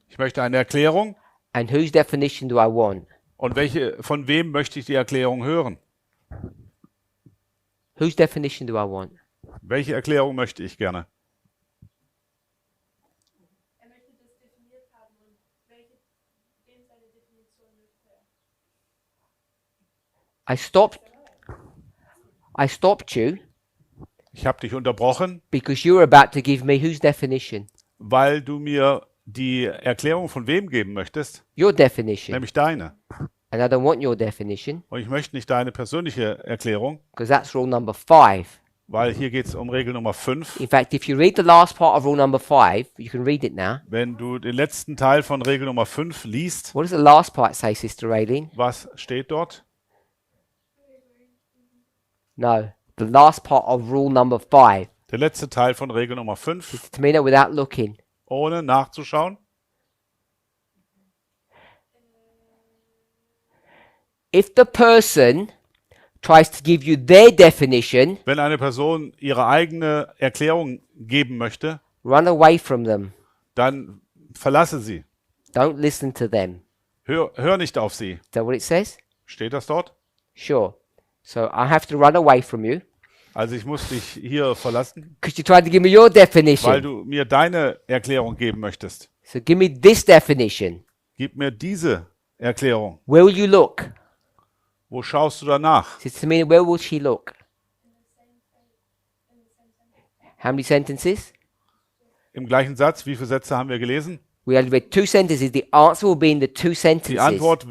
Ich möchte eine Erklärung. And whose definition do I want? Und von wem möchte ich die Erklärung hören? Whose definition do I want? Welche Erklärung möchte ich gerne? Er möchte das definiert haben und wem seine Definition möchte er. I stopped you Ich habe dich unterbrochen, because you were about to give me whose definition? weil du mir die Erklärung von wem geben möchtest, Your definition. nämlich deine. And I don't want your definition Und ich möchte nicht deine persönliche Erklärung, because that's rule number 5. weil hier geht es um Regel Nummer 5. In fact, if you read the last part of rule number 5, you can read it now. Wenn du den letzten Teil von Regel Nummer 5 liest, What does the last part say, Sister Raylene? was steht dort? No, the last part of rule number 5. Der letzte Teil von Regel Nummer 5, Tamina, without looking. ohne nachzuschauen. If the person tries to give you their definition, Wenn eine Person ihre eigene Erklärung geben möchte, run away from them. dann verlasse sie. Don't listen to them. Hör nicht auf sie. Is that what it says? Steht das dort? Sure. So I have to run away from you Also ich muss dich hier verlassen, because you tried to give me your weil definition. du mir deine Erklärung geben möchtest. So give me this definition. Gib mir diese Erklärung. Where will you look? Wo schaust du danach? Sister Tamina, where will she look? How many sentences? Im gleichen Satz, wie viele Sätze haben wir gelesen? We only read 2 sentences. The answer will be in the 2 Die sentences. Antwort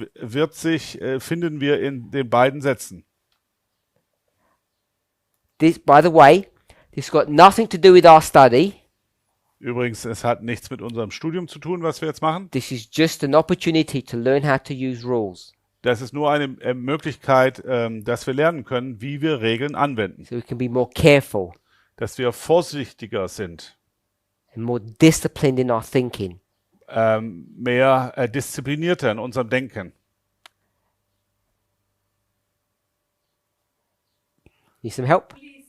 finden wir in den beiden Sätzen. This, by the way, this got nothing to do with our study. Übrigens, es hat nichts mit unserem Studium zu tun, was wir jetzt machen. This is just an opportunity to learn how to use rules. Das ist nur eine Möglichkeit, dass wir lernen können, wie wir Regeln anwenden. So we can be more careful Dass wir vorsichtiger sind, and more disciplined in our thinking. mehr disziplinierter in unserem Denken. Need some help? please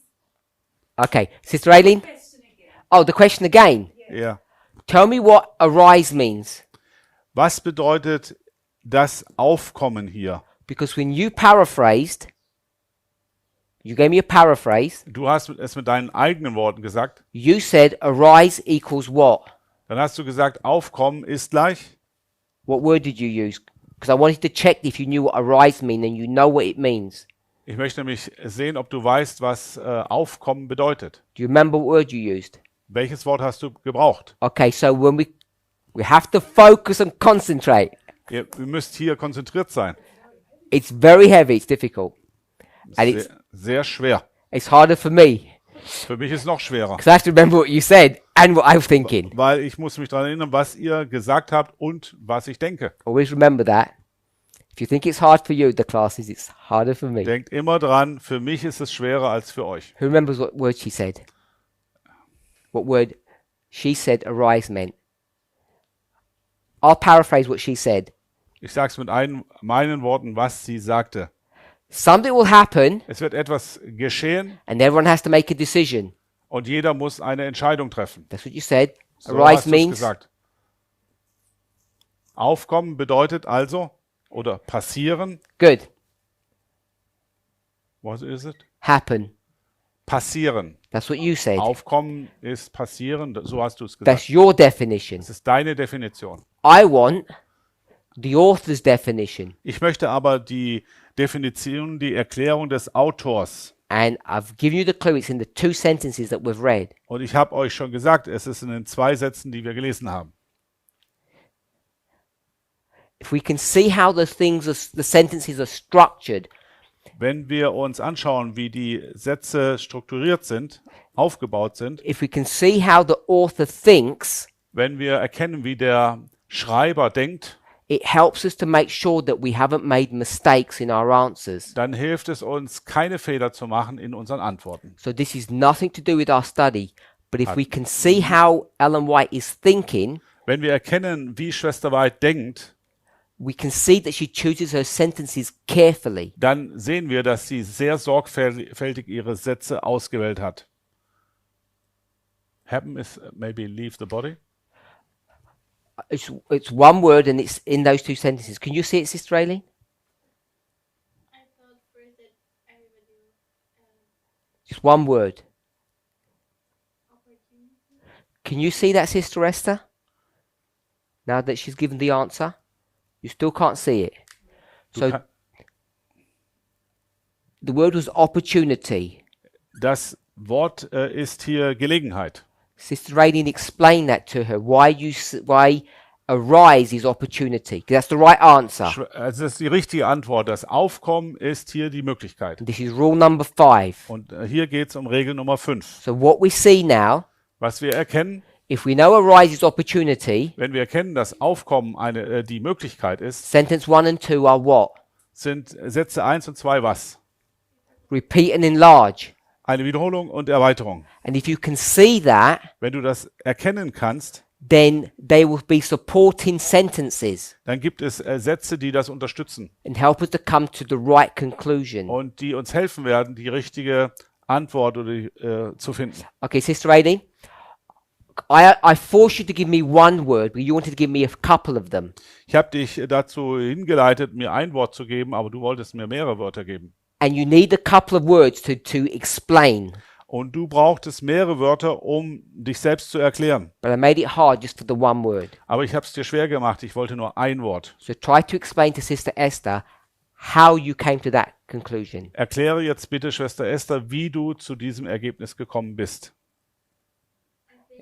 Okay, Sister Aileen. question again. Oh, the question again. Ja. Tell me what arise means. Was bedeutet das Aufkommen hier? Because when you paraphrased, you gave me a paraphrase. Du hast es mit deinen eigenen Worten gesagt. You said arise equals what? Dann hast du gesagt, Aufkommen ist gleich. What word did you use? Because I wanted to check if you knew what arise mean and you know what it means. Ich möchte nämlich sehen, ob du weißt, was Aufkommen bedeutet. Do you remember what word you used? Welches Wort hast du gebraucht? Okay, so when we have to focus and concentrate. Ihr müsst hier konzentriert sein. It's very heavy, it's difficult. And it's Sehr schwer. harder for me Für mich ist es noch schwerer, because I have to remember what you said and what I was thinking. weil ich muss mich daran erinnern, was ihr gesagt habt und was ich denke. Always remember that. If you think it's hard for you, the classes, it's harder for me. Denkt immer dran, für mich ist es schwerer als für euch. Who remembers what word she said? What word she said arise meant? I'll paraphrase what she said. Ich sage es mit meinen Worten, was sie sagte. Something will happen Es wird etwas geschehen and everyone has to make a decision. und jeder muss eine Entscheidung treffen. That's what you said. So Arise hast du's means gesagt. Aufkommen bedeutet also, oder passieren, good. was ist es? Happen. Passieren. That's what you said. Aufkommen ist passieren, so hast du es gesagt. That's your definition. Das ist deine Definition. I want the author's definition. Ich möchte aber die Definition, die Erklärung des Autors. And I've given you the clue. It's in the 2 sentences that we've read. Und ich habe euch schon gesagt, es ist in den 2 Sätzen, die wir gelesen haben. if we can see how the sentences are structured, Wenn wir uns anschauen, wie die Sätze strukturiert sind, aufgebaut sind, if we can see how the author thinks, wenn wir erkennen, wie der Schreiber denkt, it helps us to make sure that we haven't made mistakes in our answers. dann hilft es uns, keine Fehler zu machen in unseren Antworten. So this is nothing to do with our study, but if we can see how Ellen White is thinking, Wenn wir erkennen, wie Schwester White denkt, we can see that she chooses her sentences carefully. dann sehen wir, dass sie sehr sorgfältig ihre Sätze ausgewählt hat. Happen is maybe leave the body. It's one word and it's in those two sentences. Can you see it, Sister Aileen? I thought first that everybody would Just one word. opportunity. Can you see that, Sister Esther? Now that she's given the answer? You still can't see it. So the word was opportunity. Das Wort ist hier Gelegenheit. Sister Aileen explained that to her. Why arise is opportunity. 'Cause that's the right answer. Also das ist die richtige Antwort. Das Aufkommen ist hier die Möglichkeit. This is rule number 5. Und hier geht es um Regel Nummer 5. So what we see now, Was wir erkennen, if we know arise is opportunity, wenn wir erkennen, dass Aufkommen die Möglichkeit ist, sentence 1 and 2 are what? sind Sätze 1 und 2 was? Repeat and enlarge. Eine Wiederholung und Erweiterung. And if you can see that, Wenn du das erkennen kannst, then they will be supporting sentences dann gibt es Sätze, die das unterstützen and help us to come to the right conclusion. und die uns helfen werden, die richtige Antwort zu finden. Okay, Sister Aileen, I forced you to give me one word, but you wanted to give me a couple of them. Ich habe dich dazu hingeleitet, mir ein Wort zu geben, aber du wolltest mir mehrere Wörter geben. And you need a couple of words to explain. Und du brauchtest mehrere Wörter, um dich selbst zu erklären. But I made it hard just for the one word. Aber ich habe es dir schwer gemacht. Ich wollte nur ein Wort. So try to explain to Sister Esther how you came to that conclusion. Erkläre jetzt bitte, Schwester Esther, wie du zu diesem Ergebnis gekommen bist. I think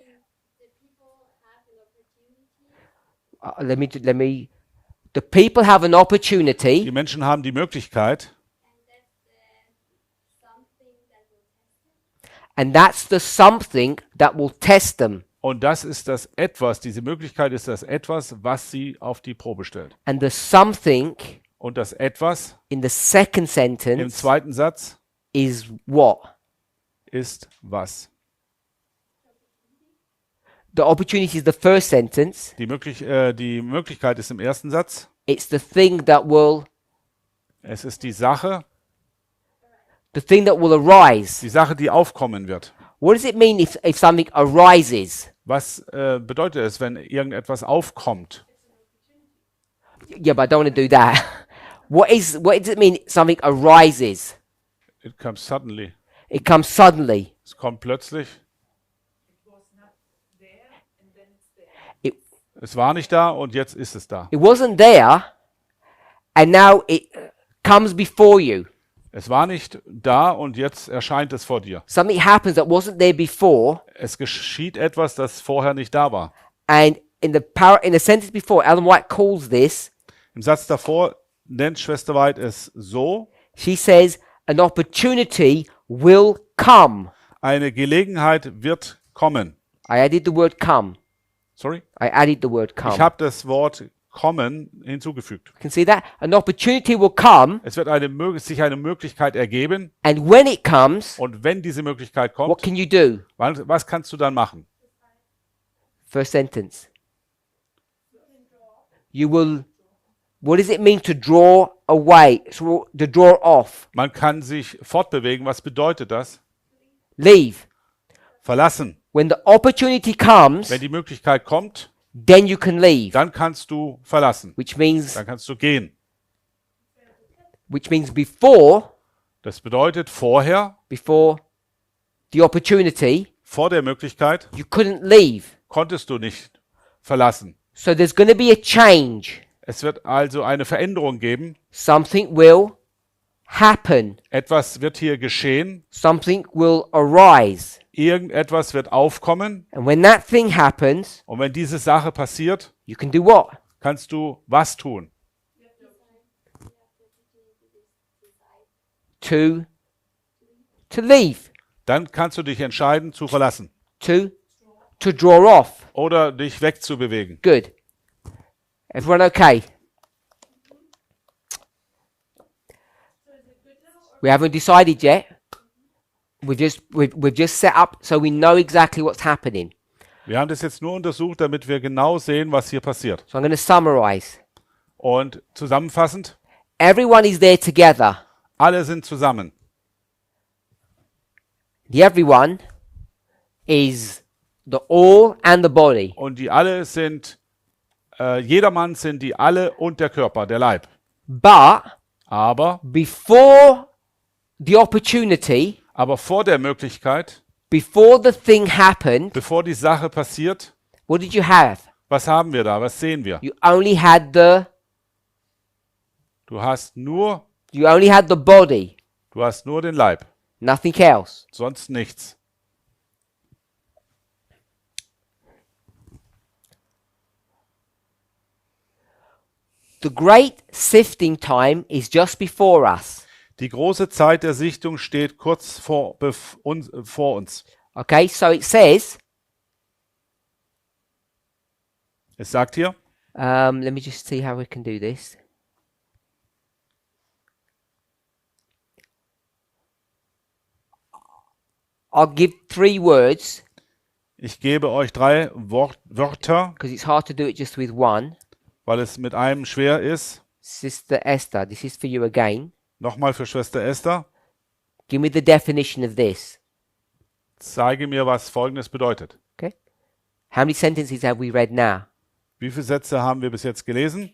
the people have an opportunity The people have an opportunity, Die Menschen haben die Möglichkeit, and that's something that will test them. and that's the something that will test them. und das ist das Etwas, diese Möglichkeit ist das Etwas, was sie auf die Probe stellt. And the something Und das Etwas in the second im sentence zweiten Satz is what? ist was? The opportunity is the first sentence. Die Möglichkeit ist im ersten Satz. It's the thing that will Es ist die Sache, arise. die Sache, die aufkommen wird. What does it mean if something arises? Was bedeutet es, wenn irgendetwas aufkommt? Yeah, but I don't want to do that. What does it mean something arises? It comes suddenly. It comes suddenly. Es kommt plötzlich. It was not there and then it's there. Es war nicht da und jetzt ist es da. It wasn't there, and now it comes before you. Es war nicht da und jetzt erscheint es vor dir. Something happens that wasn't there before, Es geschieht etwas, das vorher nicht da war. and in the sentence before, Ellen White calls this. Im Satz davor nennt Schwester White es so: She says an opportunity will come. Eine Gelegenheit wird kommen. I added the word come. Sorry? I added the word come. Ich habe das Wort kommen hinzugefügt. You can see that? An opportunity will come, Es wird sich eine Möglichkeit ergeben and when it comes, und wenn diese Möglichkeit what kommt, can you do? was kannst du dann machen? First sentence. You will. What does it mean to draw away? To draw off? Man kann sich fortbewegen. Was bedeutet das? Leave. Verlassen. When the opportunity comes, Wenn die Möglichkeit kommt, then you can leave. dann kannst du verlassen. Which means Dann kannst du gehen. before Das bedeutet, vorher, the opportunity, vor der Möglichkeit, you couldn't leave. konntest du nicht verlassen. So there's going to be a change. Es wird also eine Veränderung geben. Something will happen. Etwas wird hier geschehen. Something will arise. Irgendetwas wird aufkommen. And when that thing happens, Und wenn diese Sache passiert, you can do what? kannst du was tun? To leave. Dann kannst du dich entscheiden zu verlassen To draw off. oder dich wegzubewegen. Good. Everyone okay? We haven't decided yet. We've just set up so we know exactly what's happening. Wir haben das jetzt nur untersucht, damit wir genau sehen, was hier passiert. So I'm going to summarize. Und zusammenfassend, Everyone is there together. alle sind zusammen. The everyone is the all and the body. Und die alle sind, jedermann sind die alle und der Körper, der Leib. But Aber before the opportunity, vor der Möglichkeit, before the thing happened, bevor die Sache passiert, what did you have? was haben wir da? Was sehen wir? You only had the Du hast nur body, den Leib, nothing else. sonst nichts. The great sifting time is just before us. Die große Zeit der Sichtung steht kurz vor uns. Okay, so it says, Es sagt hier, let me just see how we can do this. I'll give 3 words ich gebe euch 3 Wörter, because it's hard to do it just with one. weil es mit einem schwer ist. Sister Esther, this is for you again. Nochmal für Schwester Esther. Give me the definition of this. Zeige mir, was Folgendes bedeutet. Okay. How many sentences have we read now? Wie viele Sätze haben wir bis jetzt gelesen?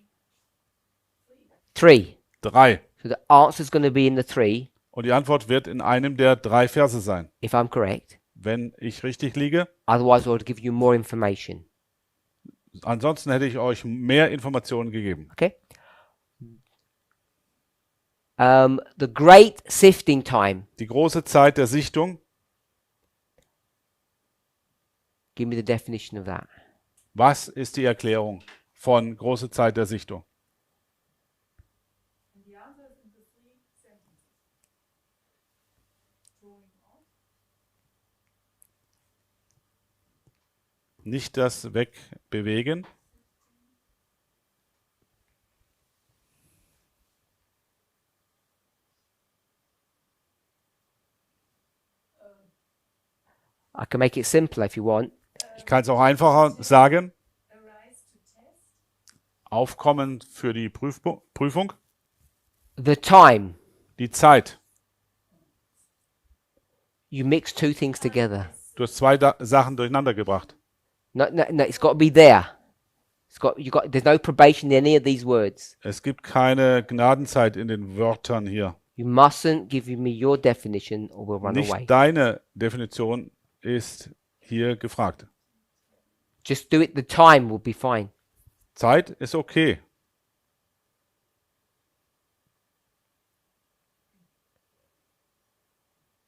3. 3. So the answer is going to be in the 3, Und die Antwort wird in einem der 3 Verse sein, if I'm correct. wenn ich richtig liege. Otherwise, I would give you more information. Ansonsten hätte ich euch mehr Informationen gegeben. Okay. The great sifting time. Die große Zeit der Sichtung. Give me the definition of that. Was ist die Erklärung von große Zeit der Sichtung? And the answer is in the 3 sentences. Drawing off. Nicht das Wegbewegen. I can make it simpler if you want. Ich kann es auch einfacher sagen. Arise to test. Aufkommen für die Prüfung. The time. Die Zeit. You mix 2 things together. Du hast 2 Sachen durcheinander gebracht. No, it's got to be there. There's no probation in any of these words. Es gibt keine Gnadenzeit in den Wörtern hier. You mustn't give me your definition or we'll run away. Nicht deine Definition ist hier gefragt. Just do it. The time will be fine. Zeit ist okay.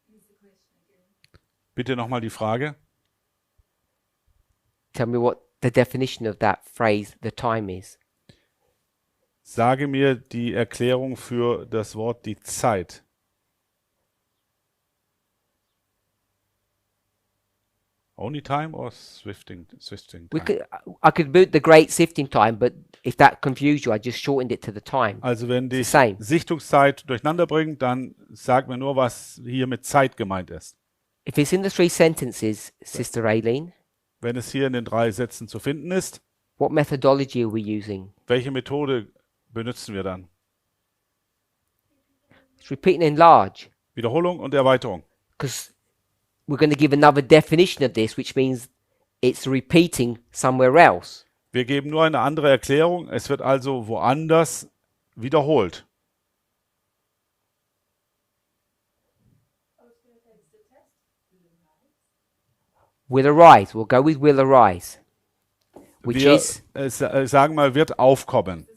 Use the question again. Bitte nochmal die Frage. Tell me what the definition of that phrase, the time, is. Sage mir die Erklärung für das Wort die Zeit. Only time or swifting time? I could boot the great sifting time, but if that confused you, I just shortened it to the time. Also wenn die It's the same. Sichtungszeit durcheinander bringt, dann sag mir nur, was hier mit Zeit gemeint ist. If it's in the 3 sentences, Sister Aileen, Wenn es hier in den 3 Sätzen zu finden ist, what methodology are we using? welche Methode benutzen wir dann? It's repeat and enlarge, Wiederholung und Erweiterung. because we're going to give another definition of this, which means it's repeating somewhere else. Wir geben nur eine andere Erklärung. Es wird also woanders wiederholt. I was going to say it's the test. Will arise. We'll go with will arise, which Wir is sagen mal, wird aufkommen.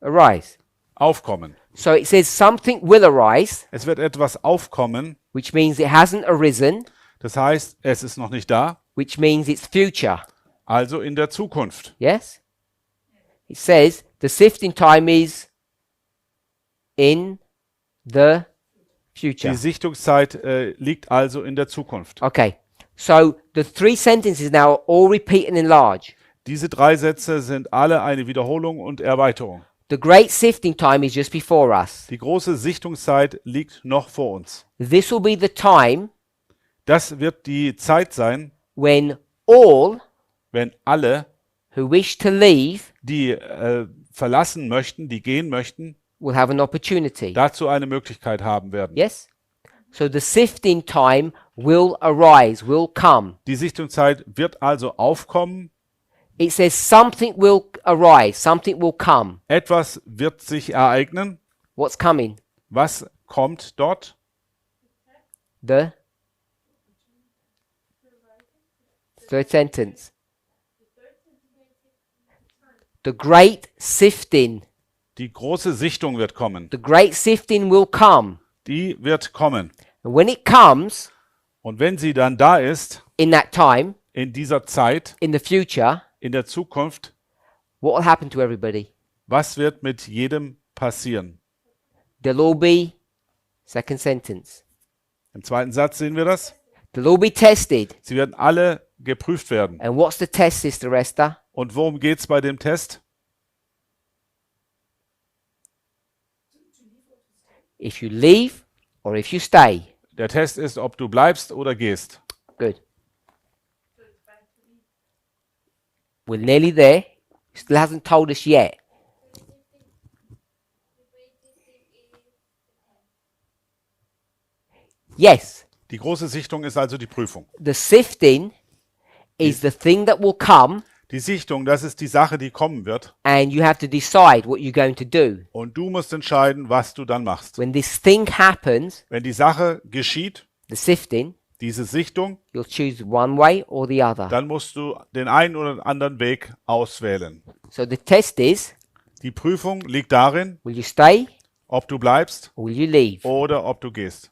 arise. Aufkommen. So it says something will arise, Es wird etwas aufkommen. which means it hasn't arisen, Das heißt, es ist noch nicht da. which means it's future. Also in der Zukunft. Yes? It says the sifting time is in the future. Die Sichtungszeit liegt also in der Zukunft. Okay, so the three sentences now are all repeat and enlarge. Diese 3 Sätze sind alle eine Wiederholung und Erweiterung. The great sifting time is just before us. Die große Sichtungszeit liegt noch vor uns. This will be the time Das wird die Zeit sein, when all wenn alle, who wish to leave die verlassen möchten, die gehen möchten, will have an opportunity. dazu eine Möglichkeit haben werden. Yes? So the sifting time will arise, will come. Die Sichtungszeit wird also aufkommen. It says something will arise, something will come. Etwas wird sich ereignen. What's coming? Was kommt dort? The third sentence. The great sifting. Die große Sichtung wird kommen. The great sifting will come. Die wird kommen. And when it comes, Und wenn sie dann da ist, in that time, in dieser Zeit, in the future, in der Zukunft, what will happen to everybody? was wird mit jedem passieren? They'll all be, second sentence, Im zweiten Satz sehen wir das. they'll all be tested. Sie werden alle geprüft werden. And what's the test, Sister Esther? Und worum geht es bei dem Test? If you leave or if you stay. Der Test ist, ob du bleibst oder gehst. Good. We're nearly there. Still hasn't told us yet. Yes, Die große Sichtung ist also die Prüfung. the sifting is the thing that will come, Die Sichtung, das ist die Sache, die kommen wird. and you have to decide what you're going to do. Und du musst entscheiden, was du dann machst. When this thing happens, Wenn die Sache geschieht, the sifting, diese Sichtung, you'll choose one way or the other. dann musst du den einen oder anderen Weg auswählen. So the test is, Die Prüfung liegt darin, will you stay ob du bleibst or will you leave? oder ob du gehst.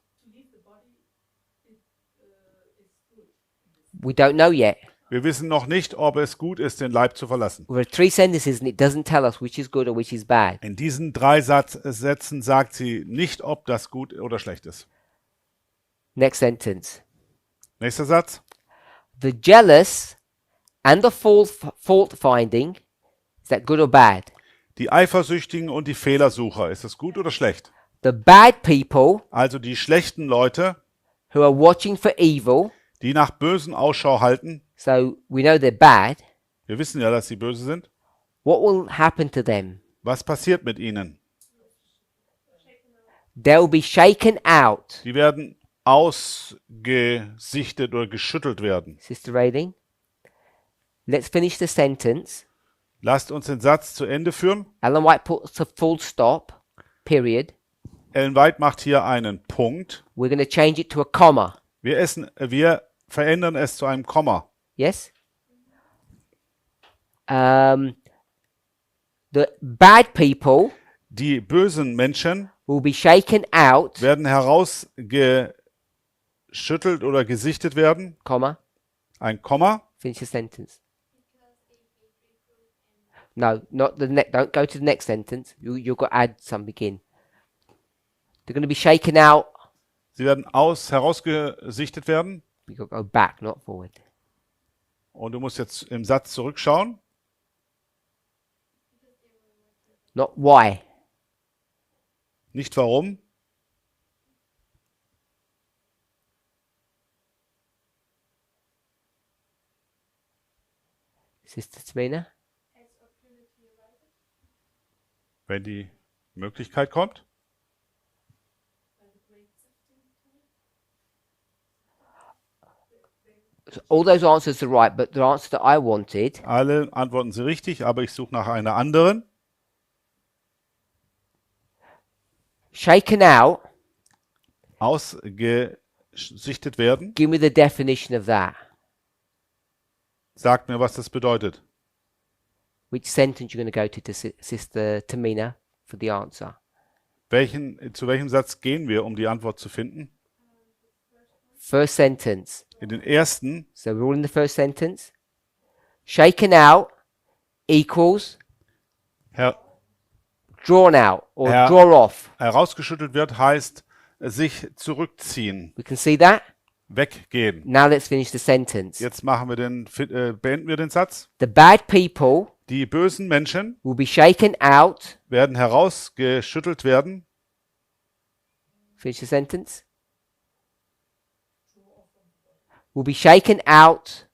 We don't know yet. Wir wissen noch nicht, ob es gut ist, den Leib zu verlassen. There are three sentences and it doesn't tell us which is good or which is bad. In diesen 3 Sätzen sagt sie nicht, ob das gut oder schlecht ist. Next sentence. Nächster Satz. The jealous and the fault finding, is that good or bad? Die Eifersüchtigen und die Fehlersucher. Ist das gut oder schlecht? The bad people Also die schlechten Leute, who are watching for evil, die nach Bösen Ausschau halten. so we know they're bad. Wir wissen ja, dass sie böse sind. What will happen to them? Was passiert mit ihnen? They'll be shaken out. Sie werden ausgesichtet oder geschüttelt werden. Sister Rading, let's finish the sentence. Lasst uns den Satz zu Ende führen. Ellen White puts a full stop, period. Ellen White macht hier einen Punkt. We're going to change it to a comma. Wir verändern es zu einem Komma. Yes? The bad people Die bösen Menschen will be shaken out, werden herausgeschüttelt oder gesichtet werden. comma, Ein Komma. finish the sentence. No, not the next. Don't go to the next sentence. You've got to add something in. They're going to be shaken out. Sie werden herausgesichtet werden. You got to go back, not forward. Und du musst jetzt im Satz zurückschauen. Not why. Nicht warum. Sister Tamina? Wenn die Möglichkeit kommt. So all those answers are right, but the answer that I wanted Alle antworten sie richtig, aber ich suche nach einer anderen. shaken out. Ausgesichtet werden. Give me the definition of that. Sagt mir, was das bedeutet. Which sentence you're going to go to Sister Tamina for the answer? Zu welchem Satz gehen wir, um die Antwort zu finden? First sentence. In den ersten. So we're all in the first sentence. Shaken out equals drawn out or Her- draw off. herausgeschüttelt wird, heißt sich zurückziehen, We can see that. weggehen. Now let's finish the sentence. Jetzt beenden wir den Satz. The bad people Die bösen Menschen will be shaken out. werden herausgeschüttelt werden. Finish the sentence. Will be shaken out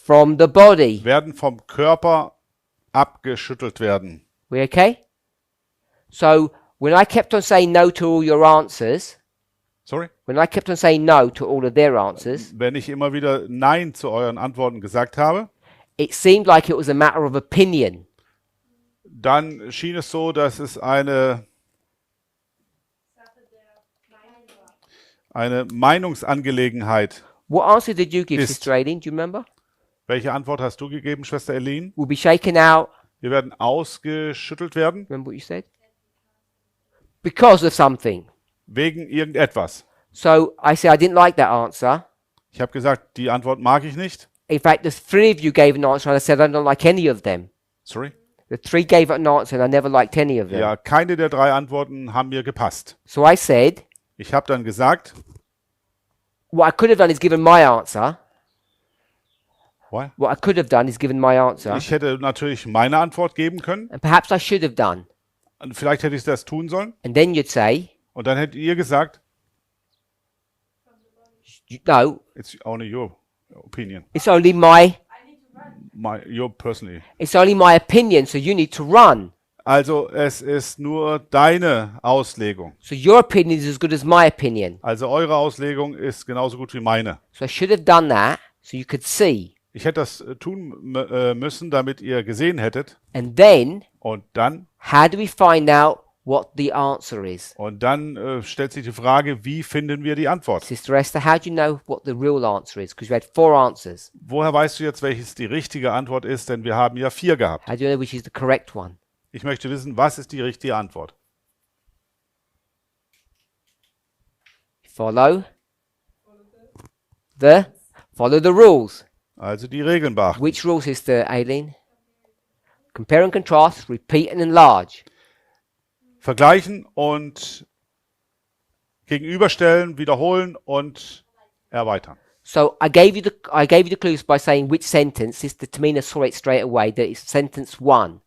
from the body. Werden vom Körper abgeschüttelt werden. We okay? So when I kept on saying no to all your answers, Sorry? when I kept on saying no to all of their answers, Wenn ich immer wieder Nein zu euren Antworten gesagt habe, it seemed like it was a matter of opinion. dann schien es so, dass es eine Sache der Meinung war. Meinungsangelegenheit. What answer did you give, Ist- Sister Aileen? Do you remember? Welche Antwort hast du gegeben, Schwester Eileen? Will be shaken out. Wir werden ausgeschüttelt werden Remember what you said? Because of something. wegen irgendetwas. So I said I didn't like that answer. Ich habe gesagt, die Antwort mag ich nicht. In fact, the three of you gave an answer, and I said I don't like any of them. Sorry? The three gave an answer, and I never liked any of them. Ja, keine der drei Antworten haben mir gepasst. So I said, Ich habe dann gesagt, what I could have done is given my answer. what? What I could have done is given my answer. Ich hätte natürlich meine Antwort geben können. And perhaps I should have done. Und vielleicht hätte ich das tun sollen. And then you'd say, Und dann hättet ihr gesagt, no, it's only your opinion. it's only my Your personally. it's only my opinion, so you need to run. Also es ist nur deine Auslegung. So your opinion is as good as my opinion. Also eure Auslegung ist genauso gut wie meine. So I should have done that so you could see. Ich hätte das tun müssen, damit ihr gesehen hättet. And then, Und dann, how do we find out what the answer is? stellt sich die Frage, wie finden wir die Antwort? Sister Esther, how do you know what the real answer is? Because you had 4 answers. Woher weißt du jetzt, welches die richtige Antwort ist? Denn wir haben ja 4 gehabt. How do you know which is the correct one? Ich möchte wissen, was ist die richtige Antwort? Follow the rules. Also die Regeln beachten. Which rules, Sister Aileen? Compare and contrast, repeat and enlarge. Vergleichen und gegenüberstellen, wiederholen und erweitern. So I gave you the clues by saying which sentence. Sister Tamina saw it straight away that it's sentence 1.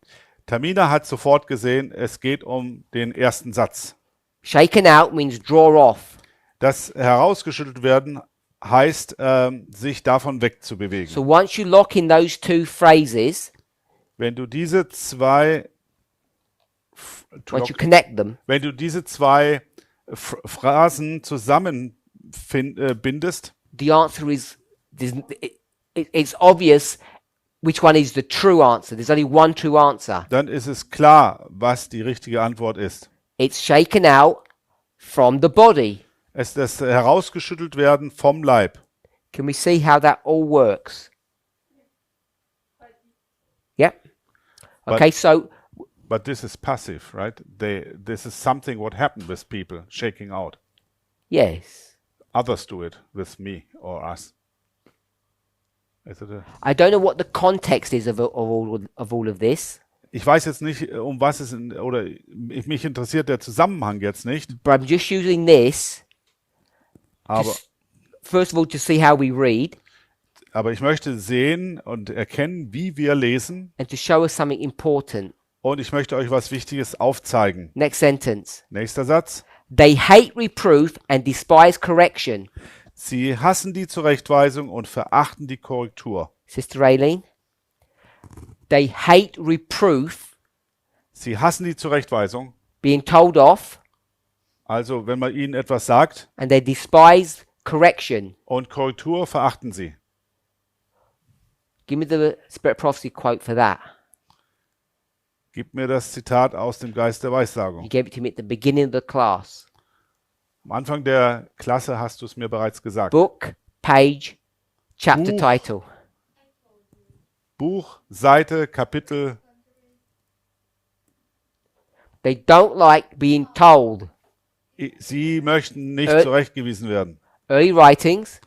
Tamina hat sofort gesehen, es geht um den ersten Satz. Shaken out means draw off. Das herausgeschüttelt werden heißt, sich davon wegzubewegen. So once you lock in those 2 phrases, Wenn du diese zwei once you connect them, wenn du diese zwei Phrasen zusammenbindest, the answer is it's obvious which one is the true answer. There's only one true answer. dann ist es klar, was die richtige Antwort ist. It's shaken out from the body. Es ist das herausgeschüttelt werden vom Leib. Can we see how that all works? Yep. Okay, so But this is passive, right? This is something what happened with people shaking out. yes. Others do it with me or us. Is it I don't know what the context is of all of this, ich weiß jetzt nicht, um was es mich interessiert der Zusammenhang jetzt nicht, but I'm just using this aber, first of all to see how we read aber ich möchte sehen und erkennen, wie wir lesen, and to show us something important. und ich möchte euch was Wichtiges aufzeigen. Next sentence. Nächster Satz. They hate reproof and despise correction. Sie hassen die Zurechtweisung und verachten die Korrektur. Sister Aileen. They hate reproof, Sie hassen die Zurechtweisung. being told off, Also, wenn man ihnen etwas sagt, and they despise correction. und Korrektur verachten sie. Give me the Spirit of Prophecy quote for that. Gib mir das Zitat aus dem Geist der Weissagung. You gave it to me at the beginning of the class. Am Anfang der Klasse hast du es mir bereits gesagt. Book, page, chapter Buch. title. Buch, Seite, Kapitel. They don't like being told. Sie möchten nicht zurechtgewiesen werden. Early Writings,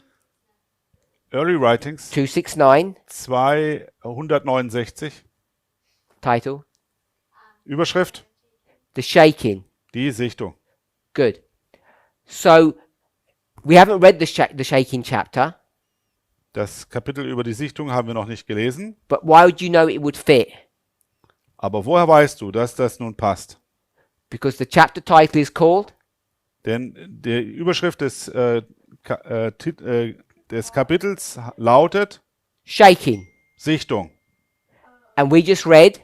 Early Writings 269, 269, Title? Überschrift? The shaking. Die Sichtung. Good. So we haven't read the shaking chapter, Das Kapitel über die Sichtung haben wir noch nicht gelesen. but why would you know it would fit? Aber woher weißt du, dass das nun passt? Because the chapter title is called Denn die Überschrift des Kapitels lautet Shaking. Sichtung. And we just read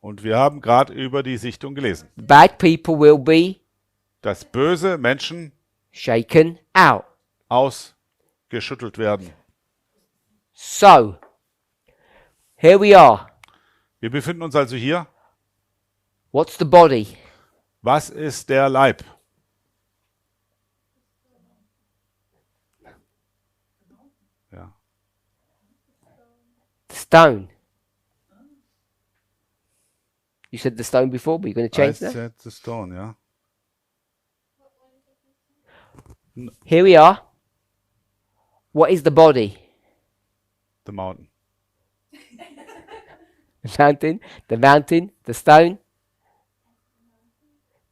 Und wir haben gerade über die Sichtung gelesen. bad people will be Dass böse Menschen shaken out. ausgeschüttelt werden. So, here we are. Wir befinden uns also hier. What's the body? Was ist der Leib? Ja. The stone. You said the stone before, but you're going to I change that? said the stone, ja. Here we are. What is the body? The mountain. The mountain, the stone,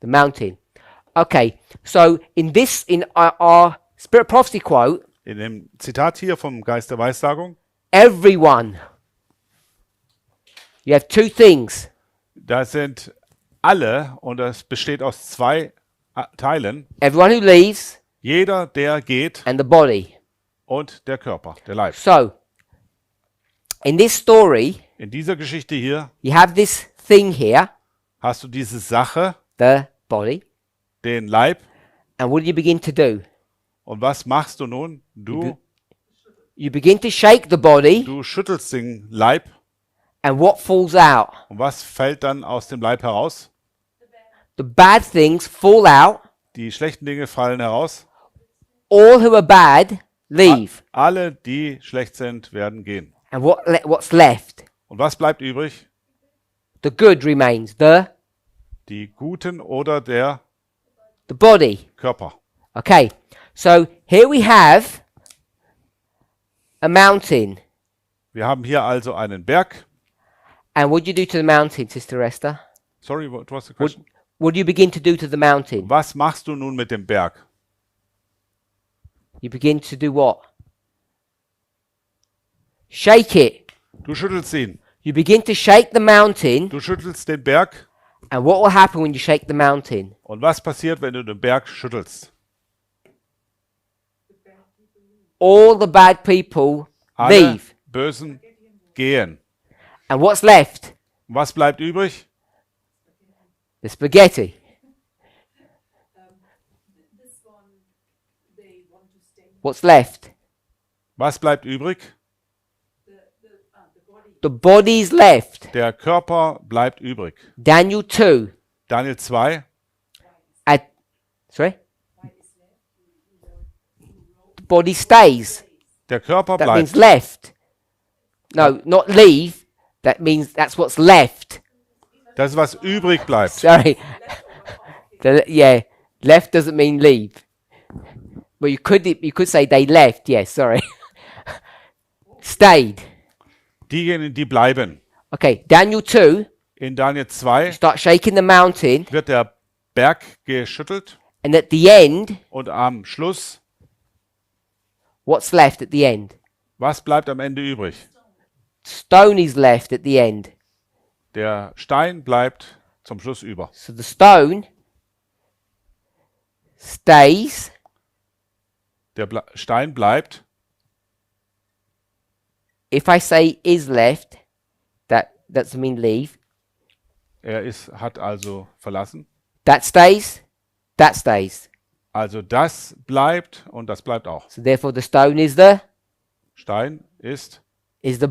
the mountain. Okay, so in our Spirit Prophecy quote, In dem Zitat hier vom Geist der Weissagung, everyone. You have two things. da sind alle, und das besteht aus zwei Teilen, Everyone who leaves jeder, der geht, and the body. und der Körper, der Leib. So, in this story, In dieser Geschichte hier you have this thing here, hast du diese Sache, the body, den Leib, and what do you begin to do? und was machst du nun? You begin to shake the body, Du schüttelst den Leib, and what falls out? und was fällt dann aus dem Leib heraus? The bad things fall out. Die schlechten Dinge fallen heraus. All who are bad leave. Alle, die schlecht sind, werden gehen. And what's left? Und was bleibt übrig? The good remains. Die Guten oder der The body. Körper. Okay, so here we have a mountain. Wir haben hier also einen Berg. And what do you do to the mountain, Sister Esther? Sorry, what was the question? What do you begin to do to the mountain? Was machst du nun mit dem Berg? You begin to do what? Shake it. Du schüttelst ihn. You begin to shake the mountain. Du schüttelst den Berg. And what will happen when you shake the mountain? Und was passiert, wenn du den Berg schüttelst? All the bad people Alle leave. Bösen gehen. And what's left? Und was bleibt übrig? The spaghetti. This one, they want to stay. What's left? Was bleibt übrig? The body. The body's left. Der Körper bleibt übrig. Daniel 2. Daniel 2. Sorry? The body stays. Der Körper That means bleibt. left. No, not leave. That means that's what's left. Das ist, was übrig bleibt. Sorry. Yeah, left doesn't mean leave. Well, you could say they left. Yes, sorry. Stayed. Diejenigen, die bleiben. Okay, Daniel 2. In Daniel 2 Start shaking the mountain, wird der Berg geschüttelt and at the end, und am Schluss, what's left at the end? was bleibt am Ende übrig? Stone is left at the end. Der Stein bleibt zum Schluss über. So the stone stays. Der Stein bleibt. If I say is left, that doesn't mean leave. Hat also verlassen. That stays. That stays. Also das bleibt und das bleibt auch. So therefore, the stone is the Stein ist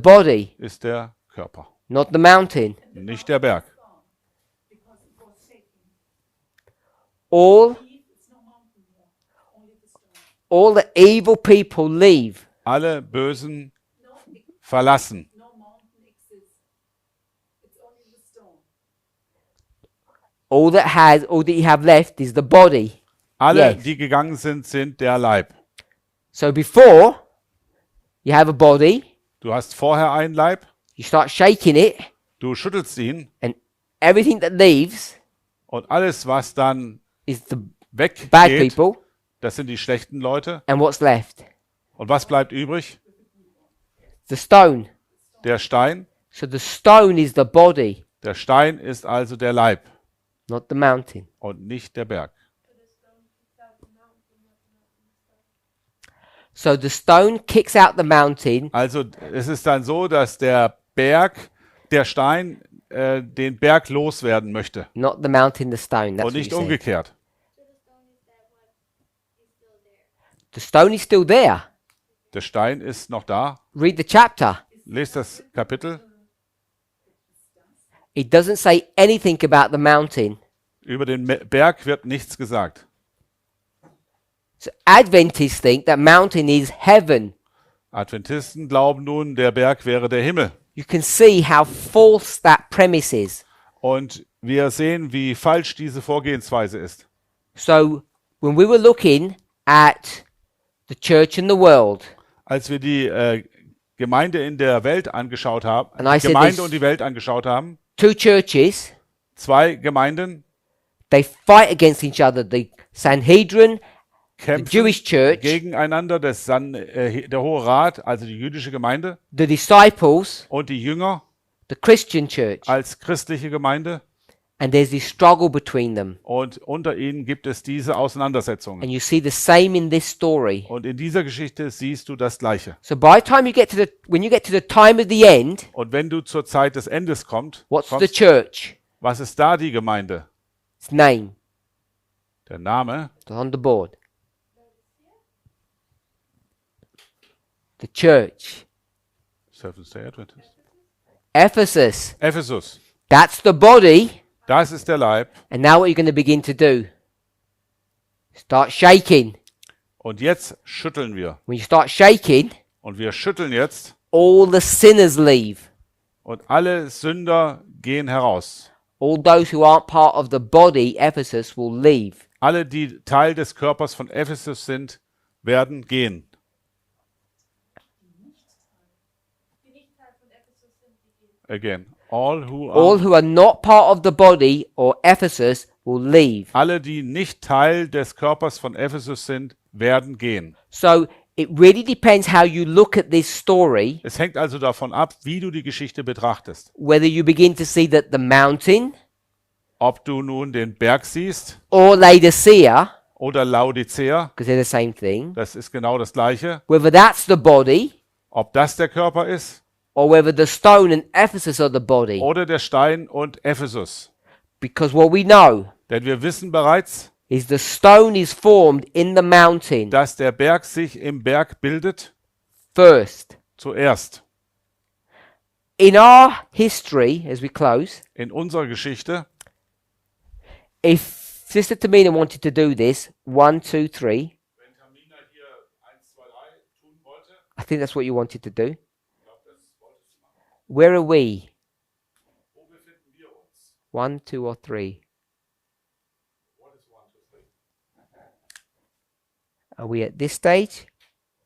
body, der Körper, not the mountain. nicht der Berg. Because it was shaking. All It's no mountain more. Only the stone. all the evil people leave. Alle Bösen verlassen. No mountain exists. It's only the stone. All that you have left is the body. Alle, Yes. die gegangen sind, sind der Leib. So before you have a body, Du hast vorher einen Leib, you start shaking it, Du schüttelst ihn and everything that leaves und alles, was dann is the bad weggeht, people, das sind die schlechten Leute. and what's left? Und was bleibt übrig? The stone. Der Stein. So the stone is the body, Der Stein ist also der Leib not the mountain. und nicht der Berg. So the stone kicks out the mountain, Also es ist dann so, dass der Stein, den Berg loswerden möchte not the mountain, the stone. That's und what nicht you said. umgekehrt. The stone is still there. Der Stein ist noch da. Read the chapter. Lest das Kapitel. It doesn't say anything about the mountain. Über den Berg wird nichts gesagt. So Adventists think that mountain is heaven. Adventisten glauben nun, der Berg wäre der Himmel. You can see how false that premise is. Und wir sehen, wie falsch diese Vorgehensweise ist. So when we were looking at the church and the world, Als wir die Gemeinde in der Welt angeschaut haben, And I said Gemeinde this- und die Welt angeschaut haben, two churches, zwei Gemeinden they fight against each other. The Sanhedrin, the kämpfen Jewish church, gegeneinander, der Hohe Rat, also die jüdische Gemeinde, the disciples, und die Jünger the Christian church. als christliche Gemeinde. And there's this struggle between them. Und unter ihnen gibt es diese Auseinandersetzungen. And you see the same in this story. Und in dieser Geschichte siehst du das Gleiche. So by the time you get to when you get to the time of the end, Und wenn du zur Zeit des Endes what's the kommst, church? was ist da die Gemeinde? Its name. Der Name, It's on the board. The church. Seventh-day Adventist. Ephesus. Ephesus. That's the body. Das ist der Leib. And now what you're going to begin to do? Start shaking. Und jetzt schütteln wir. When you start shaking, Und wir schütteln jetzt. all the sinners leave. Und alle Sünder gehen heraus. All those who aren't part of the body, Ephesus, will leave. Alle, die Teil des Körpers von Ephesus sind, werden gehen. Die nicht Teil von Ephesus sind, die gehen. Again. All All who are not part of the body or Ephesus will leave. alle, die nicht Teil des Körpers von Ephesus sind, werden gehen. So it really depends how you look at this story, Es hängt also davon ab, wie du die Geschichte betrachtest. whether you begin to see that the mountain Ob du nun den Berg siehst or Laodicea, oder Laodicea, because they're the same thing, das ist genau das Gleiche. whether that's the body Ob das der Körper ist or whether the stone and Ephesus are the body. oder der Stein und Ephesus. Because what we know Denn wir wissen bereits, is the stone is formed in the mountain dass der Berg sich im Berg bildet first. zuerst. In our history, as we close, In unserer Geschichte, if Sister Tamina wanted to do this, 1, 2, 3, wenn Tamina hier 1, 2, 3 tun wollte, I think that's what you wanted to do. ich glaube, das wolltest du machen. Where are we? Wo befinden wir uns? 1, 2, or 3? What is 1, 2, 3? Are we at this stage?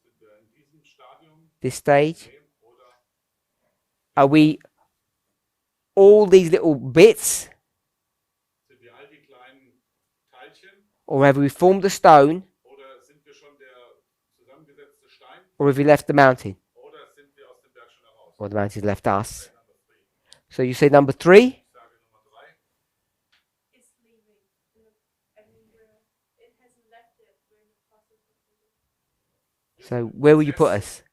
Sind wir in diesem Stadium This stage? oder Are we all these little bits? sind wir all die kleinen Teilchen Or have we formed the stone? oder sind wir schon der zusammengesetzte Stein Or have we left the mountain? oder sind wir aus dem Berg schon heraus? Or the mountain's left us? Number 3. So you say number 3? Ich sage Nummer 3. Is leaving. I mean, it hasn't left yet. We're in the process of leaving. So where will you put us?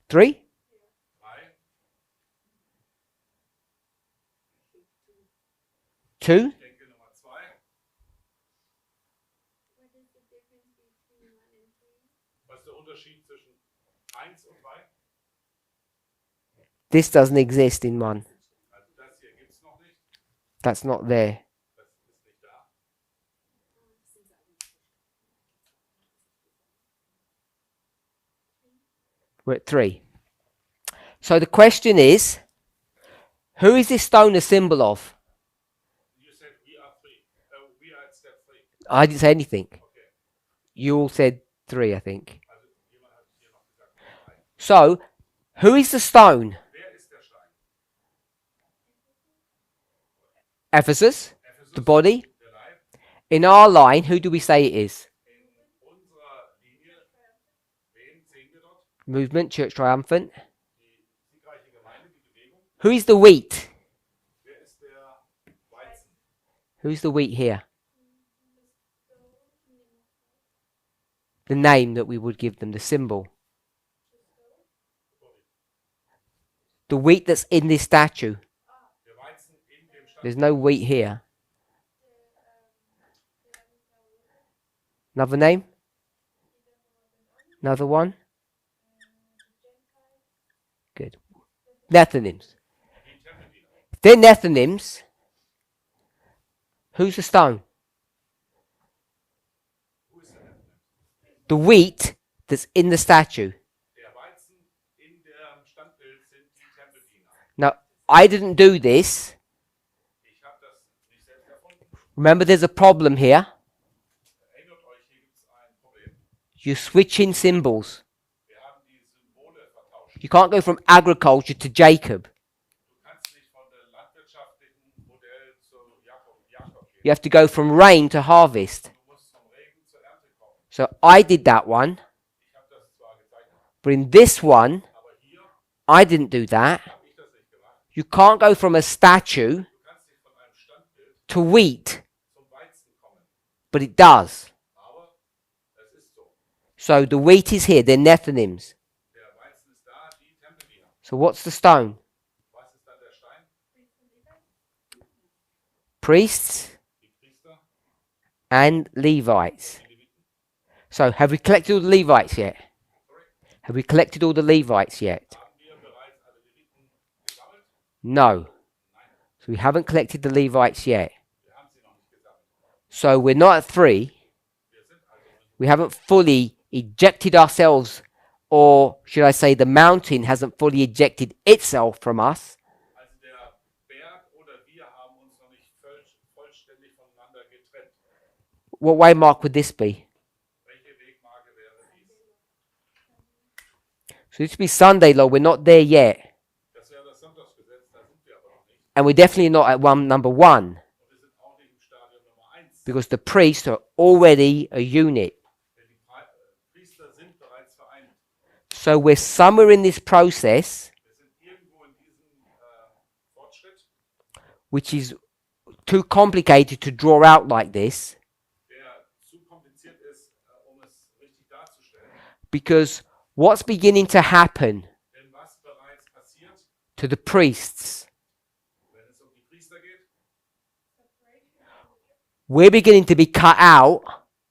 3? 3. 2? Ich denke Nummer 2. What is the difference between 1 and 3? Was ist der Unterschied zwischen 1 und 3? This doesn't exist in 1. Also das hier gibt es noch nicht. That's not there. Das ist nicht da. We're at 3. So the question is, who is this stone a symbol of? You said we are 3. We are at step 3. I didn't say anything. Okay. You all said 3, I think. Also jemand hat hier noch gesagt 3. So, Who is the stone? Wer ist der Stein? Ephesus, the Ephesus, body. der Leib. In our line, who do we say it is? In unserer Linie, wen sehen wir dort? Movement, Church Triumphant. Die siegreiche Gemeinde, die Bewegung. Who is the wheat? Wer ist der Weizen? Who's the wheat here? The name that we would give them, the symbol. The wheat that's in this statue. Der Weizen in dem Stand. There's no wheat here. Another name? Another one? Good. Nethinims. Die Tempelbieter. They're Nethinims. Who's the stone? Wo ist der Tempel? The wheat that's in the statue. Der Weizen in dem Standbild sind die Tempeldiener. Now, I didn't do this. Ich habe das nicht selbst erfunden. Remember, there's a problem here. Erinnert euch, hier gibt es ein Problem. You're switching symbols. Wir haben die Symbole vertauscht. You can't go from agriculture to Jacob. Du kannst nicht von dem landwirtschaftlichen Modell zu Jakob gehen. You have to go from rain to harvest. Du musst vom Regen zur Ernte kommen. So I did that one, Ich habe das zwar gezeichnet, but in this one, aber hier I didn't do that. habe ich das nicht gemacht. You can't go from a statue Du kannst nicht von einem Standbild to wheat, zum Weizen kommen. but it does. Aber es ist so. So the wheat is here, they're Nethinims. Der Weizen ist da, die Tempeldiener. So what's the stone? Was ist dann der Stein? Priests Die Priester, and Levites. die Leviten. So have we collected all the Levites yet? Sorry. Have we collected all the Levites yet? Haben wir bereits alle Leviten gesammelt? No. Nein, So we haven't collected the Levites yet. wir haben sie noch nicht gesammelt. So we're not at 3. Wir sind also nicht. We haven't fully ejected ourselves, or should I say the mountain hasn't fully ejected itself from us. Also der Berg oder wir haben uns noch nicht vollständig voneinander getrennt. What way mark would this be? Welche Wegmarke wäre dies? So this would be Sunday, Lord. We're not there yet. Das wäre das Sonntagsgesetz, da sind wir aber noch nicht. And we're definitely not at number 1, Und wir sind auch nicht im Stadium Nummer 1. because the priests are already a unit. Denn die Priester sind bereits vereint. So we're somewhere in this process, Wir sind irgendwo in diesem Fortschritt, which is too complicated to draw out like this, der zu kompliziert ist, es richtig darzustellen. because what's beginning to happen Denn was bereits passiert, to the priests, wenn es um die Priester geht, we're beginning to be cut out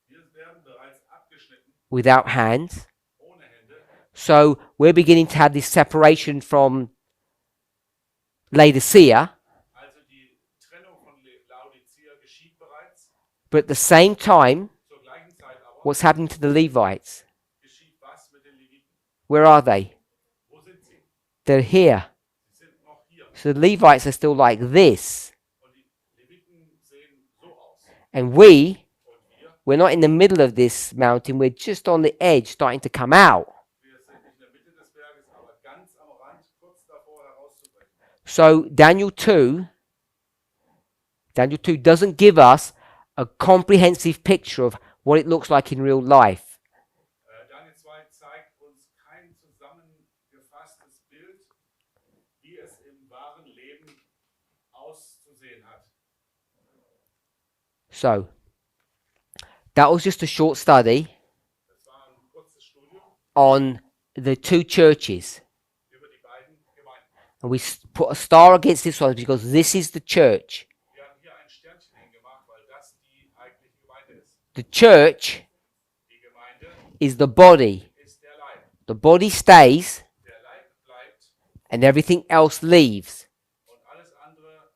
wir werden bereits abgeschnitten, without hands. ohne Hände. So we're beginning to have this separation from Laodicea, Also die Trennung von Laodicea geschieht bereits. but at the same time, Zur gleichen Zeit aber what's happening to the Levites? geschieht was mit den Leviten? Where are they? Wo sind sie? They're here. Sie sind noch hier. So the Levites are still like this. Und die Leviten sehen so aus. And Und wir, we're not in the middle of this mountain, we're just on the edge starting to come out. wir sind nicht in der Mitte des Berges, aber ganz am Rand, kurz davor herauszubrechen. So Daniel 2 doesn't give us a comprehensive picture of what it looks like in real life. Daniel 2 zeigt uns kein zusammengefasstes Bild, wie es im wahren Leben auszusehen hat. So that was just a short study Das war ein kurzes Studium on the two churches. über die beiden Gemeinden. And we put a star against this one because this is the church. Wir haben hier ein Sternchen hingemacht, weil das die eigentliche Gemeinde ist. The church Die Gemeinde is the body. ist der Leib. The body stays Der Leib bleibt and everything else leaves. und alles andere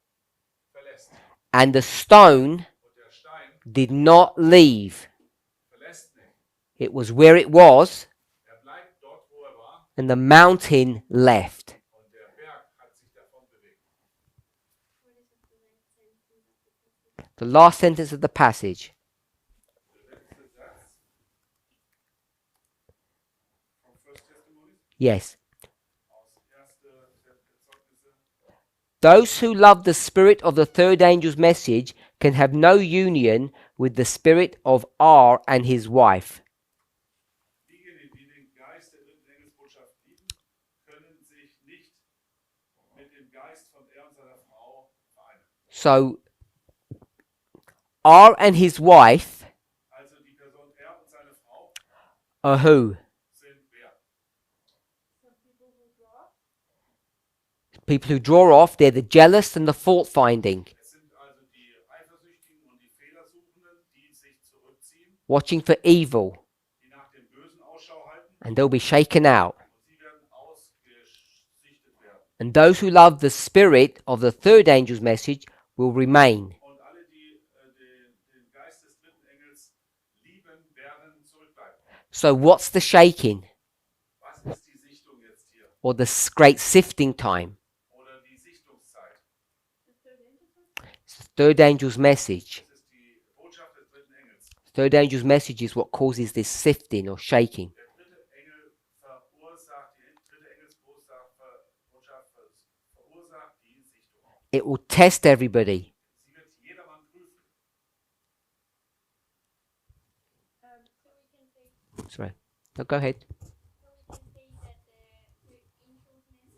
verlässt. And the stone Und der Stein did not leave. verlässt nicht. It was where it was, Er bleibt dort, wo er war, and the mountain left. und der Berg hat sich davon bewegt. The last sentence of the passage. Der letzte Satz von 1. Testament Yes. aus Those who love the spirit of the third angel's message can have no union with the spirit of R and his wife. Diejenigen, die den Geist der dritten Engelsbotschaft lieben, können sich nicht mit dem Geist von er und seiner Frau vereinen. So, R and his wife Also die Person er und seine Frau are who? sind wer? Some people who draw. People who draw off, they're the jealous and the fault finding, Es sind also die Eifersüchtigen und die Fehlersuchenden, die sich zurückziehen, watching for evil, die nach dem Bösen Ausschau halten and they'll be shaken out. und sie werden ausgesichtet werden. And those who love the spirit of the third angel's message will remain. Und alle, die den Geist des dritten Engels lieben, werden zurückbleiben. So, what's the shaking Was ist die Sichtung jetzt hier? or the great sifting time? Oder die Sichtungszeit? The third angel. It's the third angel's message. Das ist die Botschaft des dritten Engels. Third angel's message is what causes this sifting or shaking. Der dritte Engel verursacht, die dritte Engelsbotschaft verursacht die Sichtung. It will test everybody. Sie wird jedermann prüfen. So we can say Sorry. No, go ahead. that the angel's message is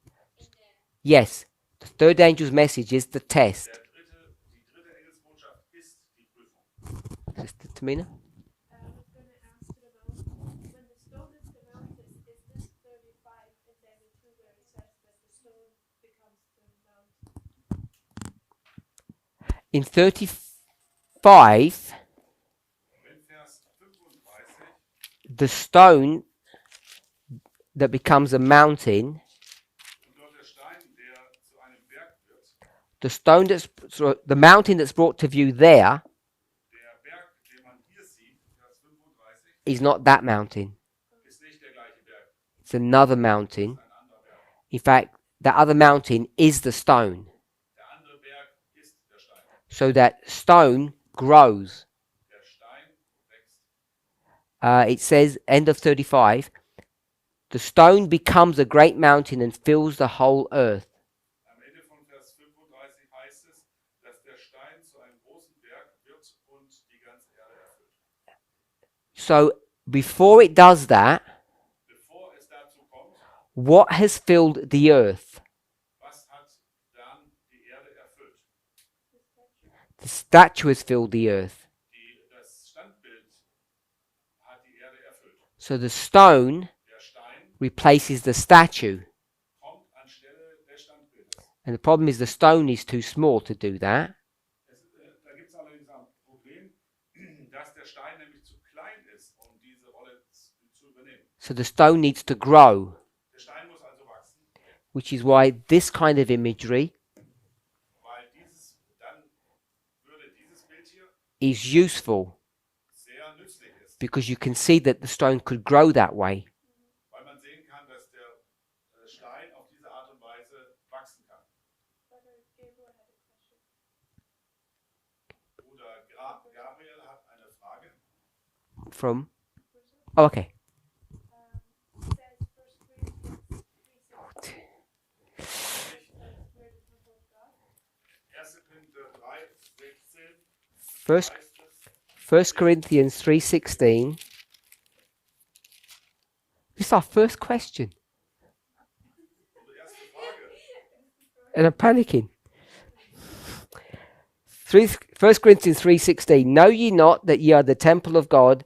in the Yes, the third angel's message is the test. Die dritte Engelsbotschaft ist die Prüfung. Sister Tamina? I was going to ask it about when the stone is demounted, is this 35 and then the 2 where it says that the stone becomes the mount? In 35, Wenn Vers 35 the stone that becomes a mountain, und dort der Stein, der zu einem Berg wird, the stone the mountain that's brought to view there der Berg, den man hier sieht, Vers 35, is not that mountain. ist nicht der gleiche Berg, It's another mountain. ein anderer Berg. In fact, the other mountain is the stone. Der andere Berg ist der Stein. So that stone grows. Der Stein wächst. It says, end of 35, the stone becomes a great mountain and fills the whole earth. Am Ende von Vers 35 heißt es, dass der Stein zu einem großen Berg wird und die ganze Erde erfüllt. So before it does that, Bevor es dazu kommt, what has filled the earth? was hat dann die Erde erfüllt? The statue has filled the earth. Das Standbild hat die Erde erfüllt. So the stone Der Stein replaces the statue. kommt anstelle des Standbildes. And the problem is the stone is too small to do that. Da gibt es allerdings ein Problem, dass der Stein nämlich zu klein ist, um diese Rolle zu übernehmen. So the stone needs to grow, Der Stein muss also wachsen, which is why this kind of imagery weil dann würde dieses Bild hier is useful sehr nützlich ist, because you can see that the stone could grow that way. weil man sehen kann, dass der Stein auf diese Art und Weise wachsen kann. Brother Gabriel had a question. Bruder Gabriel hat eine Frage. From? Oh, okay. It says 1 Corinthians 3:16. 1. Korinther 3,16 1 Corinthians 3:16. This is our first question. Unsere erste Frage. And I'm panicking. 1 Corinthians 3:16. Know ye not that ye are the temple of God,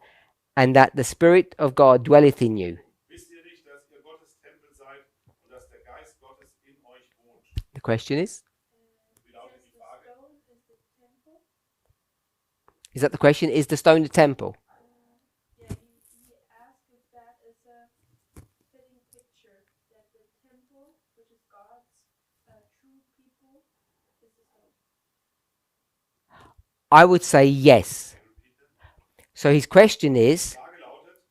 and that the Spirit of God dwelleth in you? Wisst ihr nicht, dass ihr Gottes Tempel seid und dass der Geist Gottes in euch wohnt? The question is? Wie lautet die Frage? Stone is the temple. Is that the question? Is the stone the temple? Yeah, he asked if that is a fitting picture that the temple, which is God's true people, is the stone. I would say yes. So his question is, Die Frage lautet,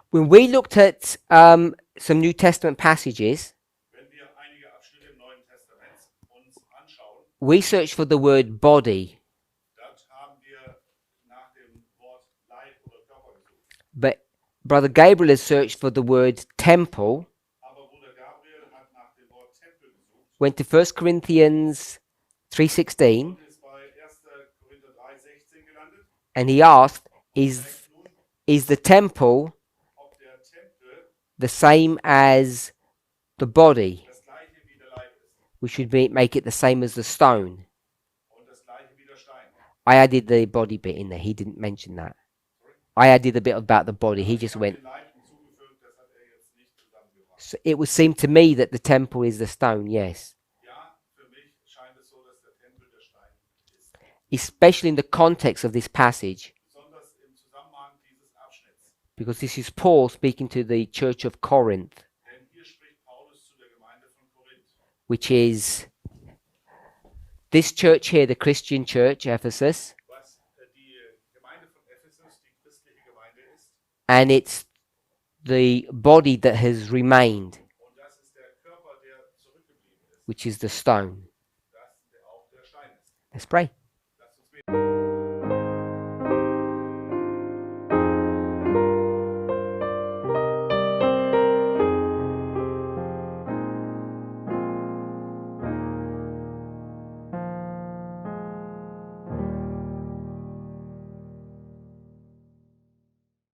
when we looked at some New Testament passages, wenn wir einige Abschnitte im Neuen Testament uns anschauen, we searched for the word body, dort haben wir nach dem Wort Leib oder Körper gesucht. but Brother Gabriel has searched for the word temple, Aber Bruder Gabriel hat nach dem Wort Tempel gesucht went to 1 Corinthians 3:16 und ist bei 1. Korinther 3,16 gelandet. and he asked, Fragt is nun, the temple ob der Tempel the same as the body? das gleiche wie der Leib ist We should make it the same as the stone. und das gleiche wie der Stein. I added the body bit in there. He didn't mention that. I added a bit about the body. He just Ich habe went. den Leib hinzugefügt, das hat er jetzt nicht zusammengebracht. So it would seem to me that the temple is the stone, yes. Ja, für mich scheint es so, dass der Tempel der Stein ist. Especially in the context of this passage, Besonders im Zusammenhang dieses Abschnitts. because this is Paul speaking to the church of Corinth, Denn hier spricht Paulus zu der Gemeinde von Korinth. which is this church here, the Christian church, Ephesus, Was die Gemeinde von Ephesus, die christliche Gemeinde ist. and it's the body that has remained, Und das ist der Körper, der zurückgeblieben ist. which is the stone. Das der auch der Stein ist. Let's pray.